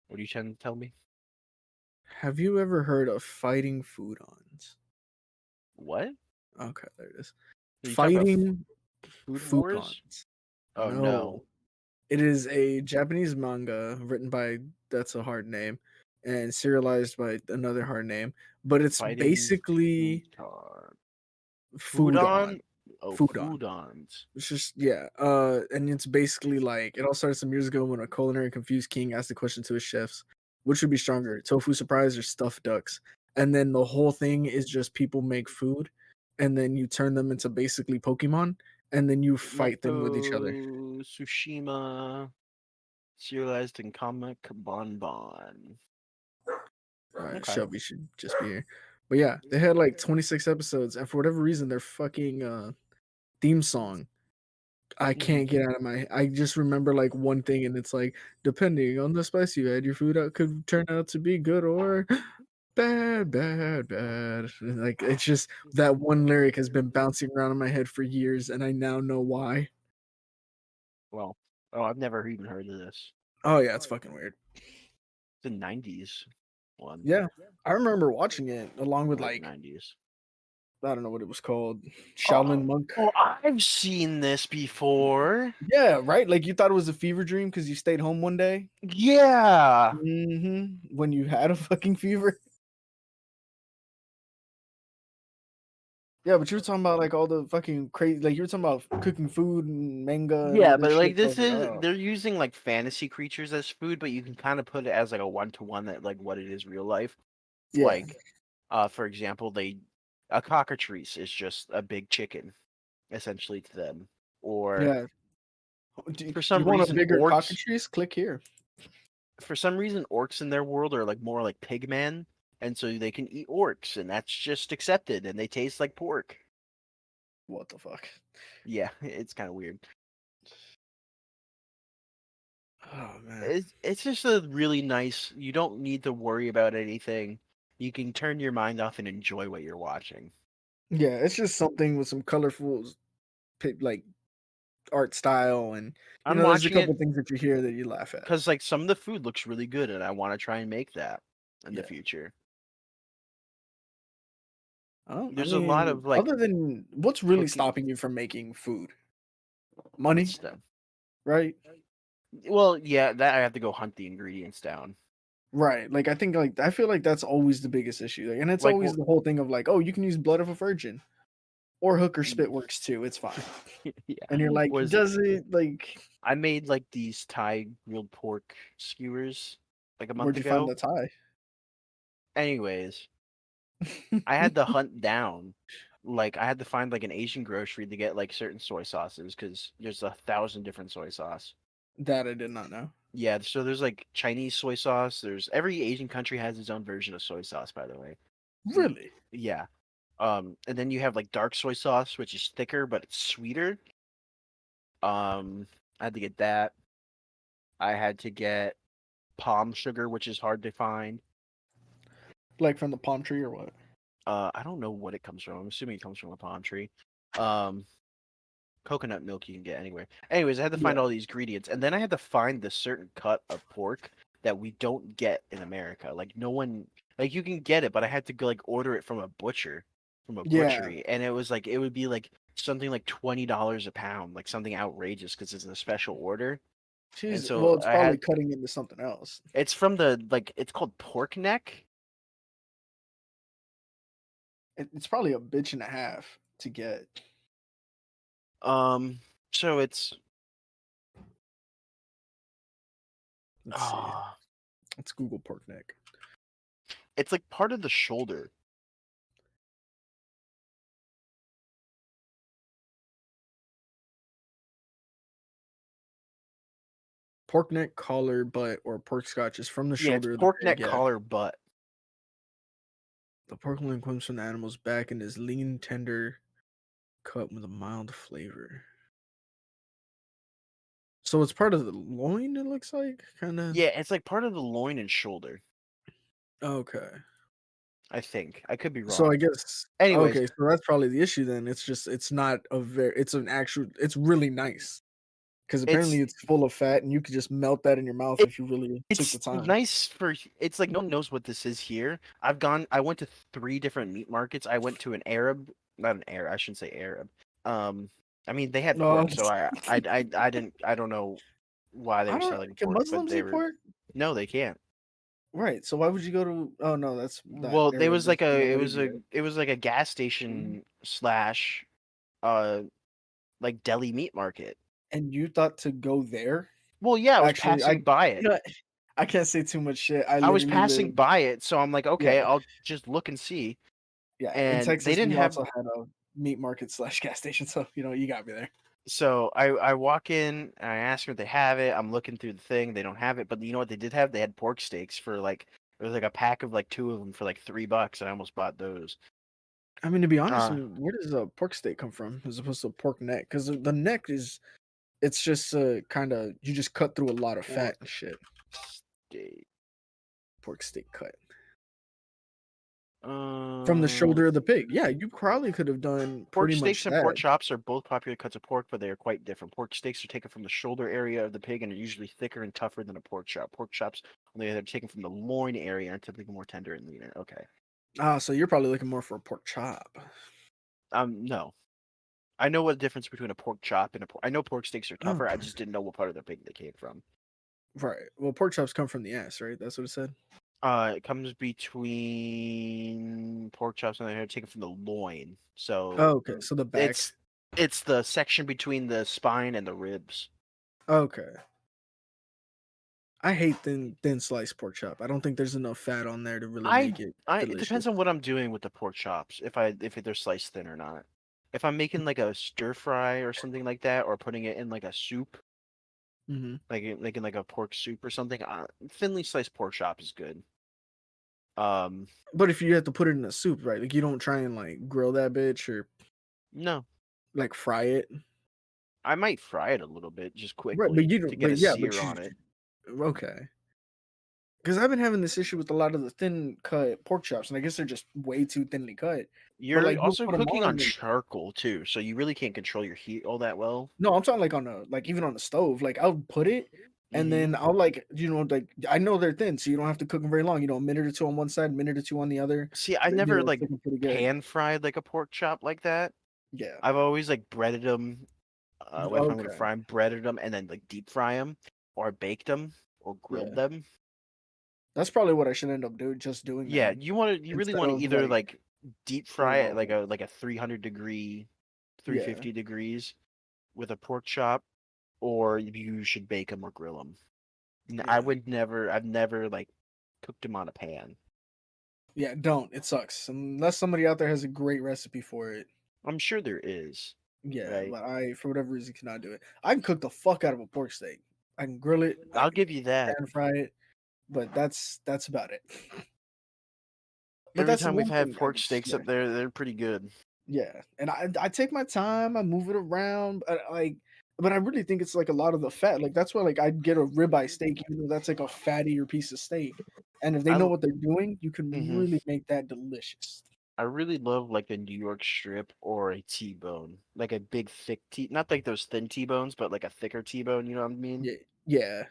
What are you trying to tell me? Have you ever heard of fighting foodons? What? Okay, there it is. Are you talking about Fighting Food Wars? foodons. Oh no. No. It is a Japanese manga written by, that's a hard name, and serialized by another hard name. But it's Fighting basically futon. food on. Foodon? Oh, Food on. foodons. It's just yeah, and it's basically like it all started some years ago when a culinary confused king asked the question to his chefs, which would be stronger, tofu surprise or stuffed ducks? And then the whole thing is just people make food, and then you turn them into basically Pokemon, and then you fight them with each other. Mako Tsushima serialized in comic Bonbon. All right, Okay. Shelby should just be here. But yeah, they had like 26 episodes, and for whatever reason, their fucking theme song I Mhm. can't get out of my I just remember, like, one thing, and it's like, "Depending on the spice you add, your food out could turn out to be good or bad, bad, bad." And, like, it's just that one lyric has been bouncing around in my head for years, and I now know why. Well, oh, I've never even heard of this. Oh, yeah, it's fucking weird. The 90s one. Yeah, I remember watching it along with, Late like, 90s. I don't know what it was called, Oh, Shaolin Monk. oh, I've seen this before. Yeah, right? Like, you thought it was a fever dream because you stayed home one day? Yeah. Mhm. When you had a fucking fever? Yeah, but you were talking about, like, all the fucking crazy like, you were talking about cooking food and manga and all Yeah, this but like shit, so I this was like, is "Oh." they're using like fantasy creatures as food, but you can kind of put it as like a one-to-one that like what it is real life. Yeah, Like for example, a cockatrice is just a big chicken essentially to them. Or yeah. Do for you some want a reason bigger orcs cockatrice? Click here. orcs in their world are like more like pigmen, and so they can eat orcs and that's just accepted and they taste like pork. What the fuck? Yeah, it's kind of weird. Oh, man. It's just a really nice. You don't need to worry about anything. You can turn your mind off and enjoy what you're watching. Yeah, it's just something with some colorful like, art style and, I'm there's a watching couple it things that you hear that you laugh at. because like some of the food looks really good, and I want to try and make that in the Yeah. future. Oh, I There's a lot mean, of like other than what's really cooking. stopping you from making food? What's Money, stuff? right? Well, yeah, that I have to go hunt the ingredients down. Right, like, I think, like I feel like that's always the biggest issue, like and it's Like, always the whole thing of, like, "Oh, you can use blood of a virgin, or hooker spit mm, works too, it's fine." And you're yeah, like, was "Does it?" Like, I made like these Thai grilled pork skewers like a month where'd you find ago. the tie? Anyways, I had to hunt down. Like I had to find like an Asian grocery to get like certain soy sauces because there's 1,000 different soy sauce. That I did not know. Yeah, so there's like Chinese soy sauce. There's every Asian country has its own version of soy sauce, by the way. Mm, Really? yeah. And then you have like dark soy sauce, which is thicker but it's sweeter. I had to get that. I had to get palm sugar, which is hard to find. Like, from the palm tree or what? I don't know what it comes from. I'm assuming it comes from a palm tree. Um, Coconut milk you can get anywhere. Anyways, I had to Yeah. find all these ingredients, and then I had to find the certain cut of pork that we don't get in America. Like no one, like you can get it, but I had to go like order it from a butcher, from a Yeah. butchery, and it was like it would be like something like $20 a pound, like something outrageous because it's a special order. And Jeez, well, so it's I probably had cutting into something else. it's from the like it's called pork neck. It's probably a bitch and a half to get. Um, so it's Let's see. ah, Let's Google pork neck. it's like part of the shoulder. Pork neck, collar, butt, or pork scotch is from the Yeah, it's shoulder of the pork pig. neck, Yeah. collar, butt. The pork loin comes from the animal's back and is lean, tender, cut with a mild flavor. So it's part of the loin, it looks like? Kind of. Yeah, it's like part of the loin and shoulder. Okay. I think I could be So wrong. I guess Anyways, okay, so that's probably the issue then. It's just it's not a very it's an actual it's really nice because it's apparently it's full of fat and you could just melt that in your mouth it, if you really took the it's time. nice for it's like no one knows what this is here. I went to 3 different meat markets. I went to an Arab, not an Arab. I shouldn't say Arab. Um, I mean they had No, pork, so I don't know why they I were don't selling can pork, but Muslims they eat were pork? no, they can't. Right. So why would you go to? Oh no, that's that Well, there area. was That's like a the Arabia. it was like a gas Mhm. station slash uh like deli meat market. And you thought to go there? Well, yeah, I was Actually, passing by you it. know, I can't say too much shit. I I was literally passing live. by it, so I'm like, Yeah, okay, I'll just look and see. yeah. In And they Texas, didn't we have also had a meat market slash gas station. So you got me there. so I walk in and I ask them if they have it. I'm looking through the thing, they don't have it. But you know what they did have? They had pork steaks for like there was like a pack of like two of them for like $3. I almost bought those. I mean, to be honest, Uh where does a pork steak come from as opposed to a pork neck? Because the neck is, it's just kind of, you just cut through a lot of pork fat and shit. steak. Pork steak cut from the Um shoulder of the pig. Yeah, you probably could have done Pork pretty steaks much and pork that. chops are both popular cuts of pork, but they are quite different. Pork steaks are taken from the shoulder area of the pig and are usually thicker and tougher than a pork chop. Pork chops, on the other hand, are taken from the loin area and are typically more tender and leaner. Okay. Ah, so you're probably looking more for a pork chop. No. I know what the difference between a pork chop and a pork. I know pork steaks are Oh, tougher. I just didn't know what part of the pig they came from. right. Well, pork chops come from the ass, right? That's what it said. It comes between pork chops and they're taken from the loin. Oh, So okay. So the back. it's it's the section between the spine and the ribs. Okay. I hate thin sliced pork chop. I don't think there's enough fat on there to really I make it I it delicious. depends on what I'm doing with the pork chops. If they're sliced thin or not. If I'm making like a stir fry or something like that, or putting it in like a soup, Hmm. like making like a pork soup or something, thinly sliced pork chop is good. Um, But if you have to put it in a soup, right? Like you don't try and like grill that bitch or no, like fry it. I might fry it a little bit just Right, but quickly you to don't. get a But yeah, sear on it. okay. Because I've been having this issue with a lot of the thin cut pork chops, and I guess they're just way too thinly cut. But You're like you'll also put them cooking on on. charcoal too, so you really can't control your heat all that well. No, I'm talking like on a like even on the stove. Like I'll put it and Mm-hmm. then I'll like like I know they're thin, so you don't have to cook them very long. A minute or two on one side, minute or two on the other. See, I never It's like looking pretty good. pan fried like a pork chop like that. Yeah. I've always like breaded them. If I'm gonna Okay. fry them, breaded them and then like deep fry them, or baked them, or grilled Yeah. them. That's probably what I should end up doing. Just doing Yeah, that you really instead want to of either like like deep fry it raw. like a 300 degree, Yeah. 350 degrees with a pork chop, or you should bake them or grill them. I Yeah. would never. I've never like cooked them on a pan. Yeah. Don't. It sucks unless somebody out there has a great recipe for it. I'm sure there is, Yeah, right? but I, for whatever reason, cannot do it. I can cook the fuck out of a pork steak. I can grill it. I I'll can give you that. pan fry it, but that's about it. But Every that's the time we've one had thing I pork just steaks up there, they're pretty good. yeah, and I take my time. I move it around. But I really think it's like a lot of the fat. Like that's why like I'd get a ribeye steak, even though that's like a fattier piece of steak. And if they know I what they're doing, you can hmm really make that delicious. I really love like a New York strip or a T-bone, like a big thick T, not like those thin T-bones, but like a thicker T-bone. You know what I mean? Yeah, yeah.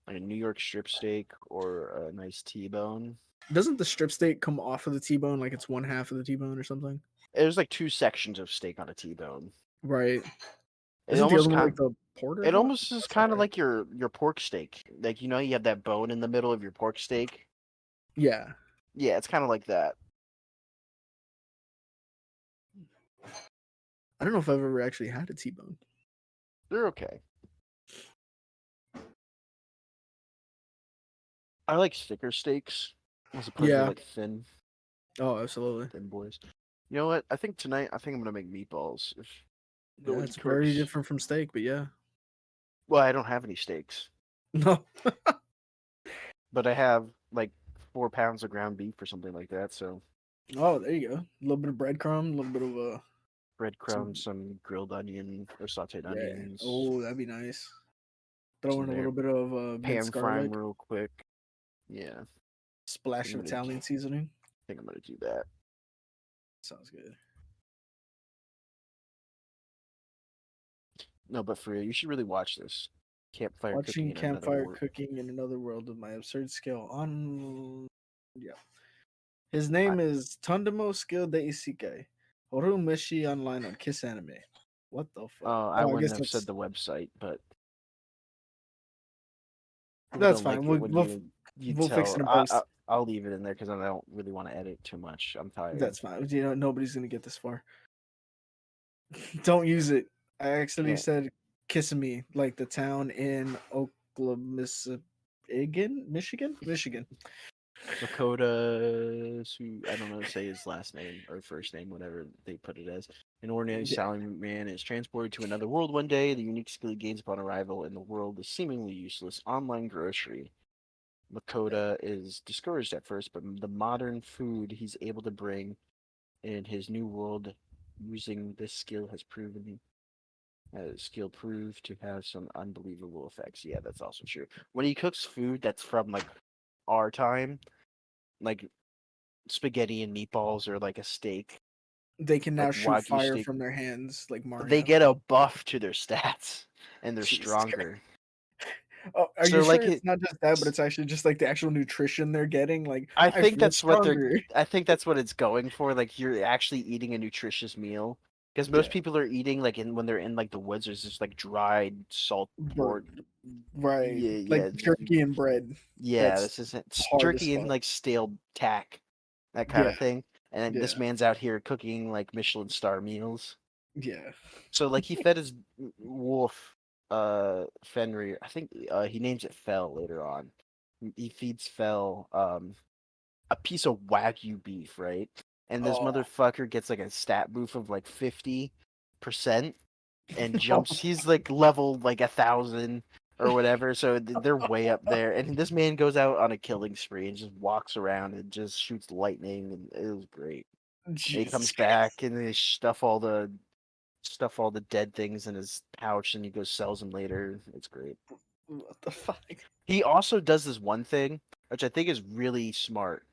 Like a New York strip steak or a nice T-bone. Doesn't the strip steak come off of the T-bone like it's one half of the T-bone or something? There's like two sections of steak on a T-bone. Right. It Isn't the almost other one like kind the porter it hot? almost is That's not kind of right. like your pork steak. Like you have that bone in the middle of your pork steak. Yeah. Yeah, it's kind of like that. I don't know if I've ever actually had a T-bone. They're okay. I like thicker steaks as opposed to Yeah. like Oh, absolutely. thin boys. You know what? I think tonight I'm gonna make meatballs if Yeah, nobody it's very cooks. different from steak, but yeah. Well, I don't have any steaks, No. but I have like 4 pounds of ground beef or something like that. So Oh, there you go. A little bit of breadcrumb, a little bit of some breadcrumbs, some grilled onion or sautéed yeah. onions, Oh, that'd be nice. Throw some in a there. little bit of Pan minced fry 'em garlic, real quick. Yeah, I splash think of I'm gonna Italian seasoning. think I'm gonna do that. Sounds good. No, but for real, you should really watch this. Campfire cooking Watching in another campfire world. cooking in another world with my absurd skill. On yeah. His I, name is Tondemo Skill de Isekai. Horu Meshi online on Kiss Anime. What the fuck? I Oh, I wouldn't guess have said the website, but people that's don't fine. like it when you You We'll fix tell. it in post. I'll leave it in there because I don't really want to edit too much. I'm tired. That's fine. You know, nobody's gonna get this far. Don't use it. I actually Yeah. said Kissimmee, like the town in Oklahoma, Michigan. Lakota, I don't know how to say his last name or first name, whatever they put it as. An ordinary Yeah, salaryman is transported to another world one day. The unique skill he gains upon arrival in the world is seemingly useless online grocery. Lakota is discouraged at first, but the modern food he's able to bring in his new world using this skill proved to have some unbelievable effects. Yeah, that's also true. When he cooks food that's from like our time, like spaghetti and meatballs or like a steak, they can like now shoot wagyu fire steak, from their hands like they Mario. get a buff to their stats and they're Jesus Christ. stronger. Oh, are you So sure like it's not just that, but it's actually just like the actual nutrition they're getting? Like, I I think feel that's what they're stronger. I think that's what it's going for. Like you're actually eating a nutritious meal. Because most Yeah, people are eating like when they're in like the woods, there's just like dried salt pork. right. Yeah, Like yeah, jerky and bread. yeah. That's This isn't hard as jerky and fuck. like stale tack, that kind Yeah, of thing. And then this yeah, man's out here cooking like Michelin star meals. yeah. So like he fed his wolf, Fenrir. I think he names it Fell later on. He feeds Fell a piece of wagyu beef, right? And this Oh motherfucker gets like a stat boost of like 50% and no. jumps. He's like level like 1,000 or whatever, so they're way up there. And this man goes out on a killing spree and just walks around and just shoots lightning, and it was great. And he comes Jesus. back and they stuff all the dead things in his pouch, and he goes sells them later. It's great. What the fuck? He also does this one thing, which I think is really smart.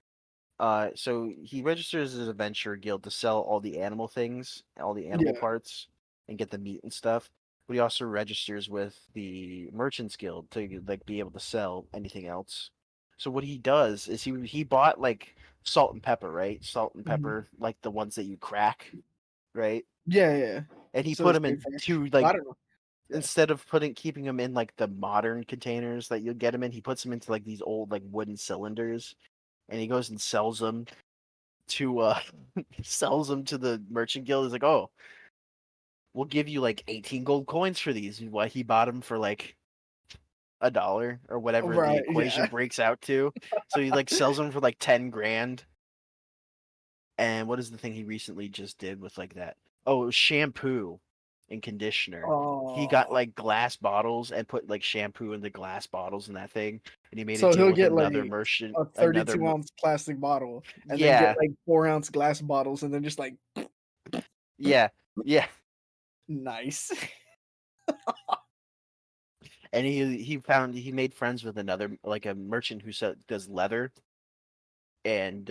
So he registers as a venture guild to sell all the animal things, all the animal Yeah. parts, and get the meat and stuff. But he also registers with the merchants guild to like be able to sell anything else. So what he does is he bought like salt and pepper, right? Salt and Mhm. pepper, like the ones that you crack, right? Yeah, yeah. And he So put they them stay in fresh. two Well, I like don't know. Yeah. instead of keeping them in like the modern containers that you'll get them in, he puts them into like these old like wooden cylinders, and he goes and sells them to sells them to the merchant guild. He's like, oh, we'll give you like 18 gold coins for these. Why he bought them for like $1 or whatever the Right. equation Yeah. breaks out to. So he like sells them for like 10 grand. And what is the thing he recently just did with like that? Oh, it was shampoo and conditioner. He got Oh. like glass bottles and put like shampoo in the glass bottles in that thing, and he made a So deal he'll with get another like merchant, a 32-ounce plastic bottle and then get yeah, like 4-ounce glass bottles and then just like yeah, yeah. nice. And he made friends with another like a merchant who does leather, and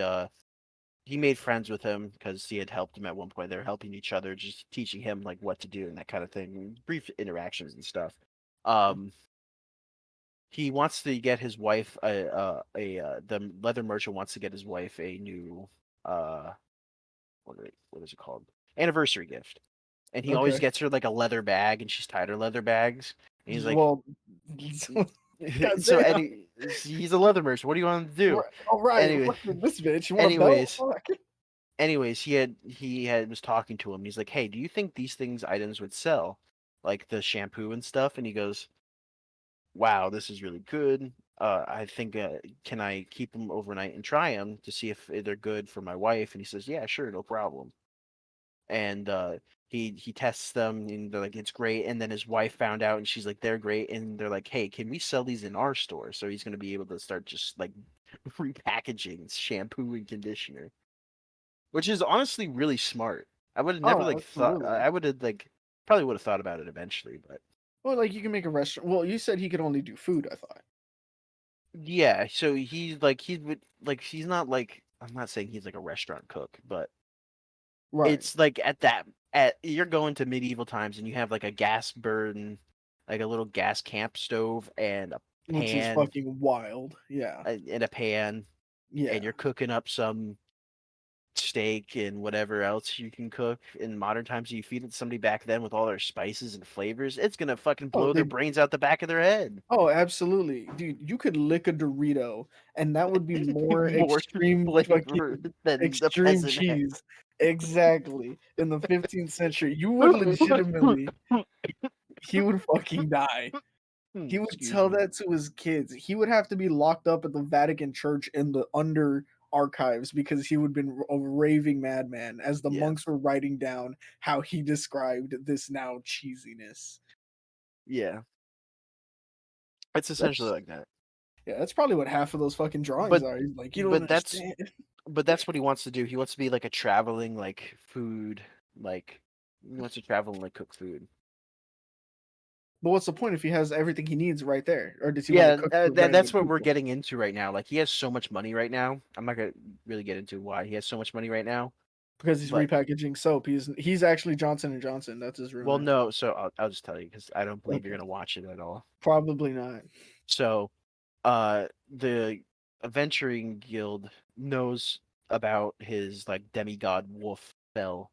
he made friends with him because he had helped him at one point. They were helping each other, just teaching him like what to do and that kind of thing, brief interactions and stuff. Um, he wants to get his wife the leather merchant wants to get his wife a new uh what is it called, anniversary gift, and he always Okay. gets her like a leather bag, and she's tired of leather bags, and he's like, Well, so goddamn. any he's a leather merchant. What do you want him to do? All right, Anyway, fucking this bitch. You want a belt? anyways, Fuck. he had was talking to him. He's like, "Hey, do you think these items would sell, like the shampoo and stuff?" And he goes, "Wow, this is really good. I think can I keep them overnight and try them to see if they're good for my wife?" And he says, "Yeah, sure, no problem." And he tests them, and they're like, "It's great." And then his wife found out, and she's like, "They're great." And they're like, "Hey, can we sell these in our store?" So he's gonna be able to start just like repackaging shampoo and conditioner, which is honestly really smart. I would have never Oh, like thought. absolutely. I would have like probably would have thought about it eventually, but Well, like you can make a restaurant. Well, you said he could only do food, I thought. yeah. So he would like he's not like, I'm not saying he's like a restaurant cook, but Right. it's like at you're going to medieval times and you have like a gas burn, like a little gas camp stove and a Which is pan fucking wild. Yeah. and a pan, Yeah. and you're cooking up some steak and whatever else you can cook in modern times, you feed it to somebody back then with all their spices and flavors, it's gonna fucking Oh, blow their brains out the back of their head. oh, absolutely, dude. You could lick a Dorito, and that would be more More extreme, flavor fucking than the extreme peasant had. cheese. Exactly. In the 15th century, you would legitimately, he would fucking die. He would Excuse tell me. that to his kids. He would have to be locked up at the Vatican Church in the under archives because he would have been a raving madman as the Yeah, monks were writing down how he described this now cheesiness. yeah. It's essentially That's like that. yeah, that's probably what half of those fucking drawings But are. He's like, you don't but that's understand. but that's what he wants to do. He wants to be like a traveling like food like he wants to travel and like cook food. But what's the point if he has everything he needs right there? Or does he want to Yeah, cook for that's random what we're people? getting into right now. Like he has so much money right now. I'm not gonna really get into why he has so much money right now. Because he's But repackaging soap. He's actually Johnson and Johnson. That's his real well, name. no. So I'll just tell you because I don't believe you're Okay. gonna watch it at all. Probably not. So, the Adventuring Guild knows about his like demigod wolf spell.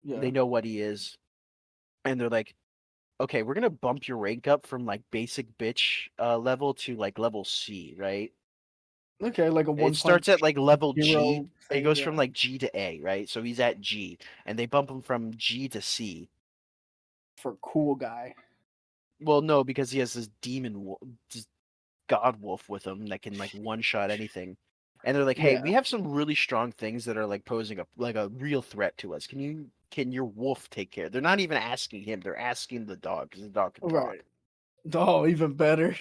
They Yeah. know what he is, and they're like, okay, we're gonna bump your rank up from like basic bitch level to like level C, right? Okay, like a It one starts punch at like level G. hero It thing, goes yeah. from like G to A, right? So he's at G, and they bump him from G to C. For cool guy. Well, no, because he has this god wolf with him that can like one shot anything. And they're like, "Hey, Yeah. we have some really strong things that are like posing a real threat to us. Can your wolf take care?" They're not even asking him; they're asking the dog because the dog can Right. talk. Oh, even better.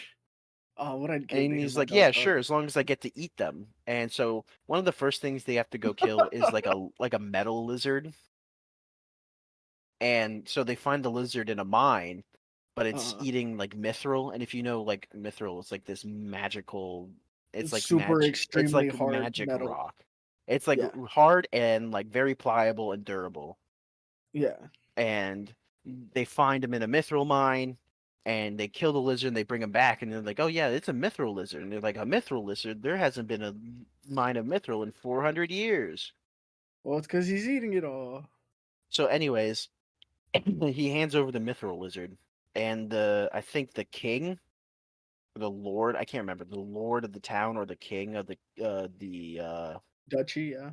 Oh, what I'd give And to hear he's my like, dog "Yeah, talk. sure, as long as I get to eat them." And so one of the first things they have to go kill is like a metal lizard. And so they find the lizard in a mine, but it's Uh, eating like mithril. And if you know like mithril, it's like this magical. It's like super magic. It's extremely like hard magic metal. rock. It's like Yeah. hard and like very pliable and durable. Yeah. And they find him in a mithril mine, and they kill the lizard. And they bring him back, and they're like, "Oh yeah, it's a mithril lizard." And they're like, "A mithril lizard? There hasn't been a mine of mithril in 400 years." Well, it's because he's eating it all. So, anyways, he hands over the mithril lizard, and the I think the king, the lord, I can't remember, the lord of the town or the king of the Duchy, yeah.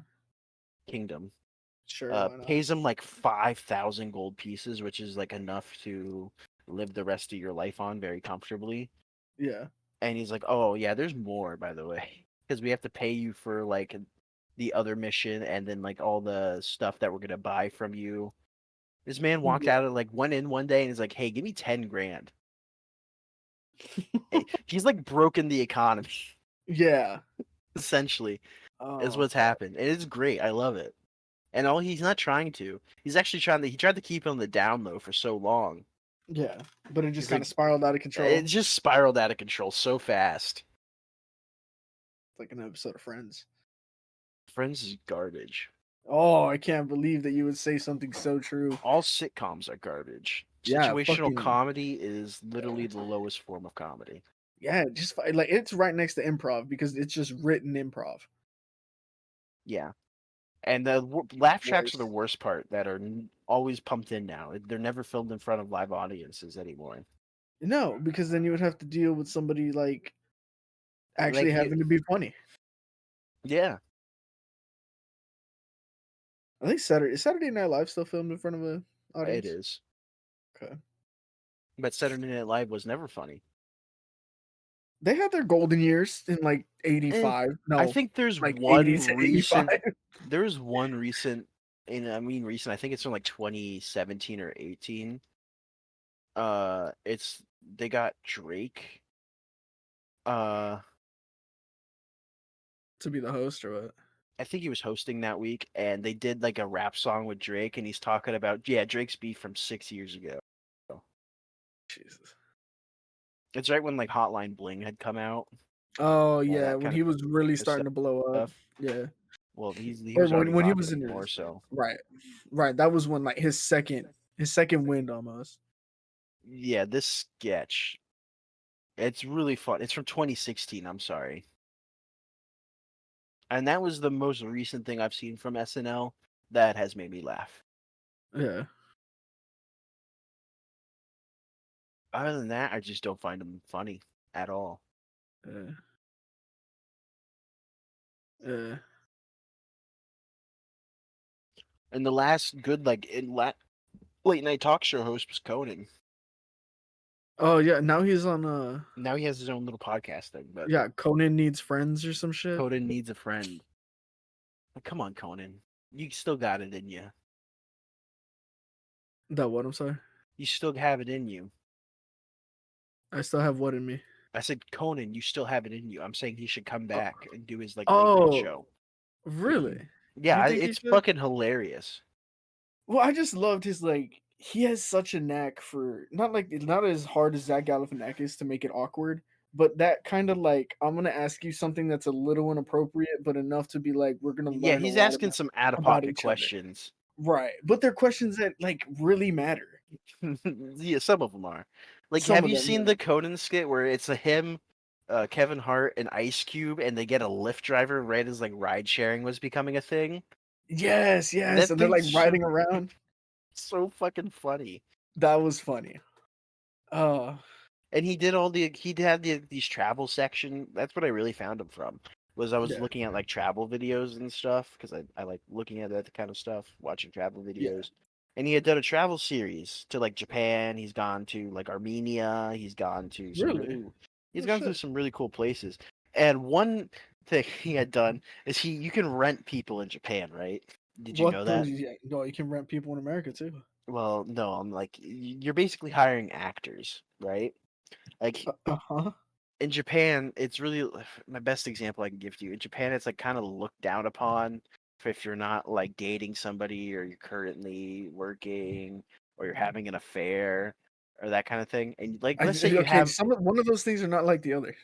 kingdom, Sure, why not? pays him like 5,000 gold pieces, which is like enough to live the rest of your life on very comfortably. Yeah. And he's like, "Oh yeah, there's more, by the way, because we have to pay you for like the other mission and then like all the stuff that we're gonna buy from you." This man walked Yeah. out of like went in one day and he's like, "Hey, give me 10 grand." He's like broken the economy, Yeah. essentially, is Oh what's god. happened. And it's great. I love it. And all he's not trying to. He's actually he tried to keep it on the down low for so long. Yeah. But it just He's kind like of spiraled out of it control. just spiraled out of control so fast. Like an episode of Friends. Friends is garbage. Oh, I can't believe that you would say something so true. All sitcoms are garbage. Yeah, Situational fucking comedy is literally the lowest form of comedy. yeah, just like it's right next to improv because it's just written improv. Yeah. And the laugh tracks are the Worse. worst part that are always pumped in now. They're never filmed in front of live audiences anymore. No, because then you would have to deal with somebody like actually Like having to be funny. yeah, I think Saturday Night Live still filmed in front of a it audience. is. Okay. But Saturday Night Live was never funny. They had their golden years in like Eh, 85. I No, think there's like 80 one to 85. recent. There's one recent, and I mean recent. I think it's from like 2017 or 18. It's they got Drake. Uh, To be the host or what? I think he was hosting that week, and they did like a rap song with Drake, and he's talking about Drake's beef from 6 years ago. Jesus. It's right when like Hotline Bling had come out, Oh all yeah, that when kind he was really of starting to blow up. stuff. Yeah. Well, he Or was already when he was in popular more his so. right. Right. That was when like his second wind almost. Yeah, this sketch, it's really fun. It's from 2016. I'm sorry. And that was the most recent thing I've seen from SNL that has made me laugh. Yeah. Other than that, I just don't find them funny at all. Yeah. Yeah. And the last good late night talk show host was Conan. Oh yeah. Now he's on Now he has his own little podcast thing, but yeah, Conan Needs Friends or some shit. Conan needs a friend. Like, come on, Conan. You still got it in you. That what, I'm sorry? You still have it in you. I still have what in me? I said, Conan, you still have it in you. I'm saying he should come Oh, back and do his late night oh, show. really? You Yeah, think he it's should? fucking hilarious. Well, I just loved his like he has such a knack for not as hard as Zach Galifianakis to make it awkward, but that kind of like I'm gonna ask you something that's a little inappropriate, but enough to be like we're gonna Yeah, learn a he's lot asking some out of about pocket each other. questions. Right, but they're questions that like really matter. Yeah, some of them are. Like, Some have of you them, seen yeah. the Conan skit where it's him, Kevin Hart, and Ice Cube, and they get a Lyft driver right as like ride sharing was becoming a thing? Yes, yes, That and they're thing's like riding around. so fucking funny. That was funny. Uh, And he had these travel section. That's what I really found him from. Was I was yeah, looking at like travel videos and stuff because I like looking at that kind of stuff, watching travel yeah, videos. And he had done a travel series to like Japan. He's gone to like Armenia. really. He's Oh gone through shit. some really cool places. And one thing he had done is you can rent people in Japan, right? Did you know What the? that? Yeah, no, you can rent people in America too. Well, no, I'm like you're basically hiring actors, right? Like Uh-huh. in Japan, it's really my best example I can give to you. In Japan, it's like kind of looked down upon if you're not like dating somebody or you're currently working or you're having an affair or that kind of thing. And like, let's say you Okay, have some one of those things are not like the other.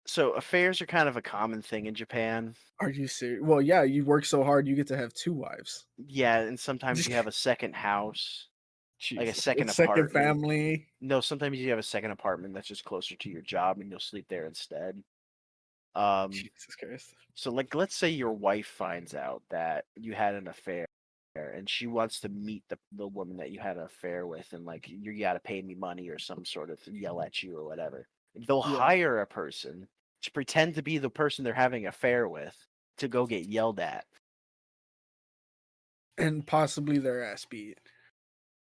so affairs are kind of a common thing in Japan. Are you serious? Well, yeah, you work so hard, you get to have two wives. Yeah, and sometimes you have a second house, like a Jesus, a second second apartment. family. No, sometimes you have a second apartment that's just closer to your job and you'll sleep there instead. Um, Jesus Christ. So, like, let's say your wife finds out that you had an affair and she wants to meet the woman that you had an affair with, and, like, you got to pay me money or some sort of yell at you or whatever. They'll Yeah, hire a person to pretend to be the person they're having an affair with to go get yelled at. and possibly their ass beat.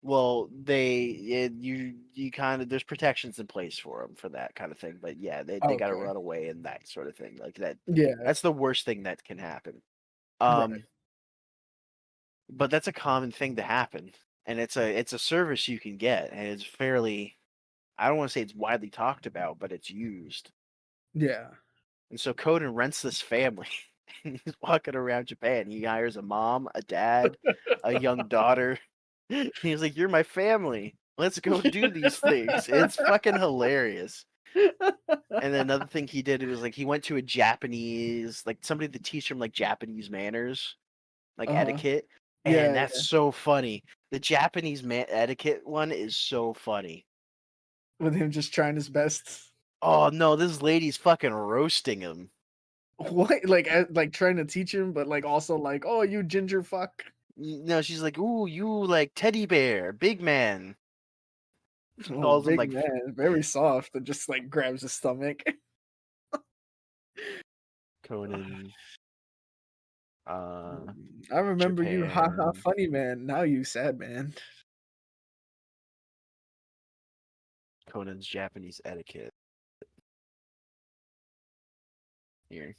Well, you kind of there's protections in place for them for that kind of thing, but yeah, they got to Okay. run away and that sort of thing like that. Yeah. That's the worst thing that can happen. Right. Um, but that's a common thing to happen, and it's a service you can get, and it's fairly I don't want to say it's widely talked about, but it's used. Yeah. And so Conan rents this family. And he's walking around Japan. He hires a mom, a dad, a young daughter. He's like, "You're my family. Let's go do these things." It's fucking hilarious. And then another thing he did, it was like he went to a Japanese, like somebody to teach him like Japanese manners, like Uh-huh. etiquette, and Yeah, that's yeah. so funny. The Japanese etiquette one is so funny. With him just trying his best. Oh no, this lady's fucking roasting him. What? Like trying to teach him, but like also like, oh, you ginger fuck. No, she's like, "Ooh, you like teddy bear, big man." She Oh, calls him big like man, very soft, and just like grabs his stomach. Conan, uh, I remember you, haha, Japan, funny man. Now you sad man. Conan's Japanese etiquette. Here,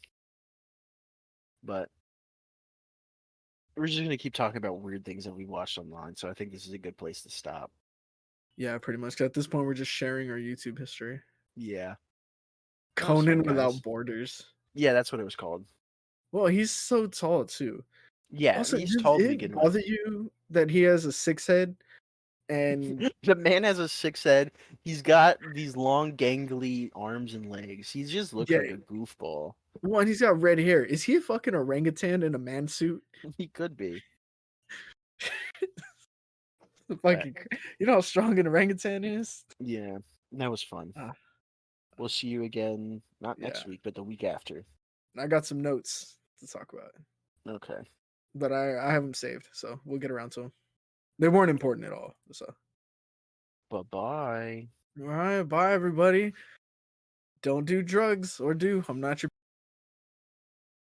but we're just gonna keep talking about weird things that we watched online, so I think this is a good place to stop. Yeah, pretty much. At this point, we're just sharing our YouTube history. Yeah, that was fun, Conan guys. without borders. Yeah, that's what it was called. Well, he's so tall too. Yeah, Also, he's does tall to it begin with. bother you that he has a six head and The man has a six head. He's got these long, gangly arms and legs. He just looks yeah, like a goofball. one, he's got red hair. Is he a fucking orangutan in a man suit? He could be. Uh, Fucking, you know how strong an orangutan is? Yeah, that was fun. Ah, We'll see you again, not yeah. next week, but the week after. I got some notes to talk about, Okay. but I have them saved, so we'll get around to them. They weren't important at all. So, Bye-bye. all right, bye everybody. Don't do drugs, or do. I'm not your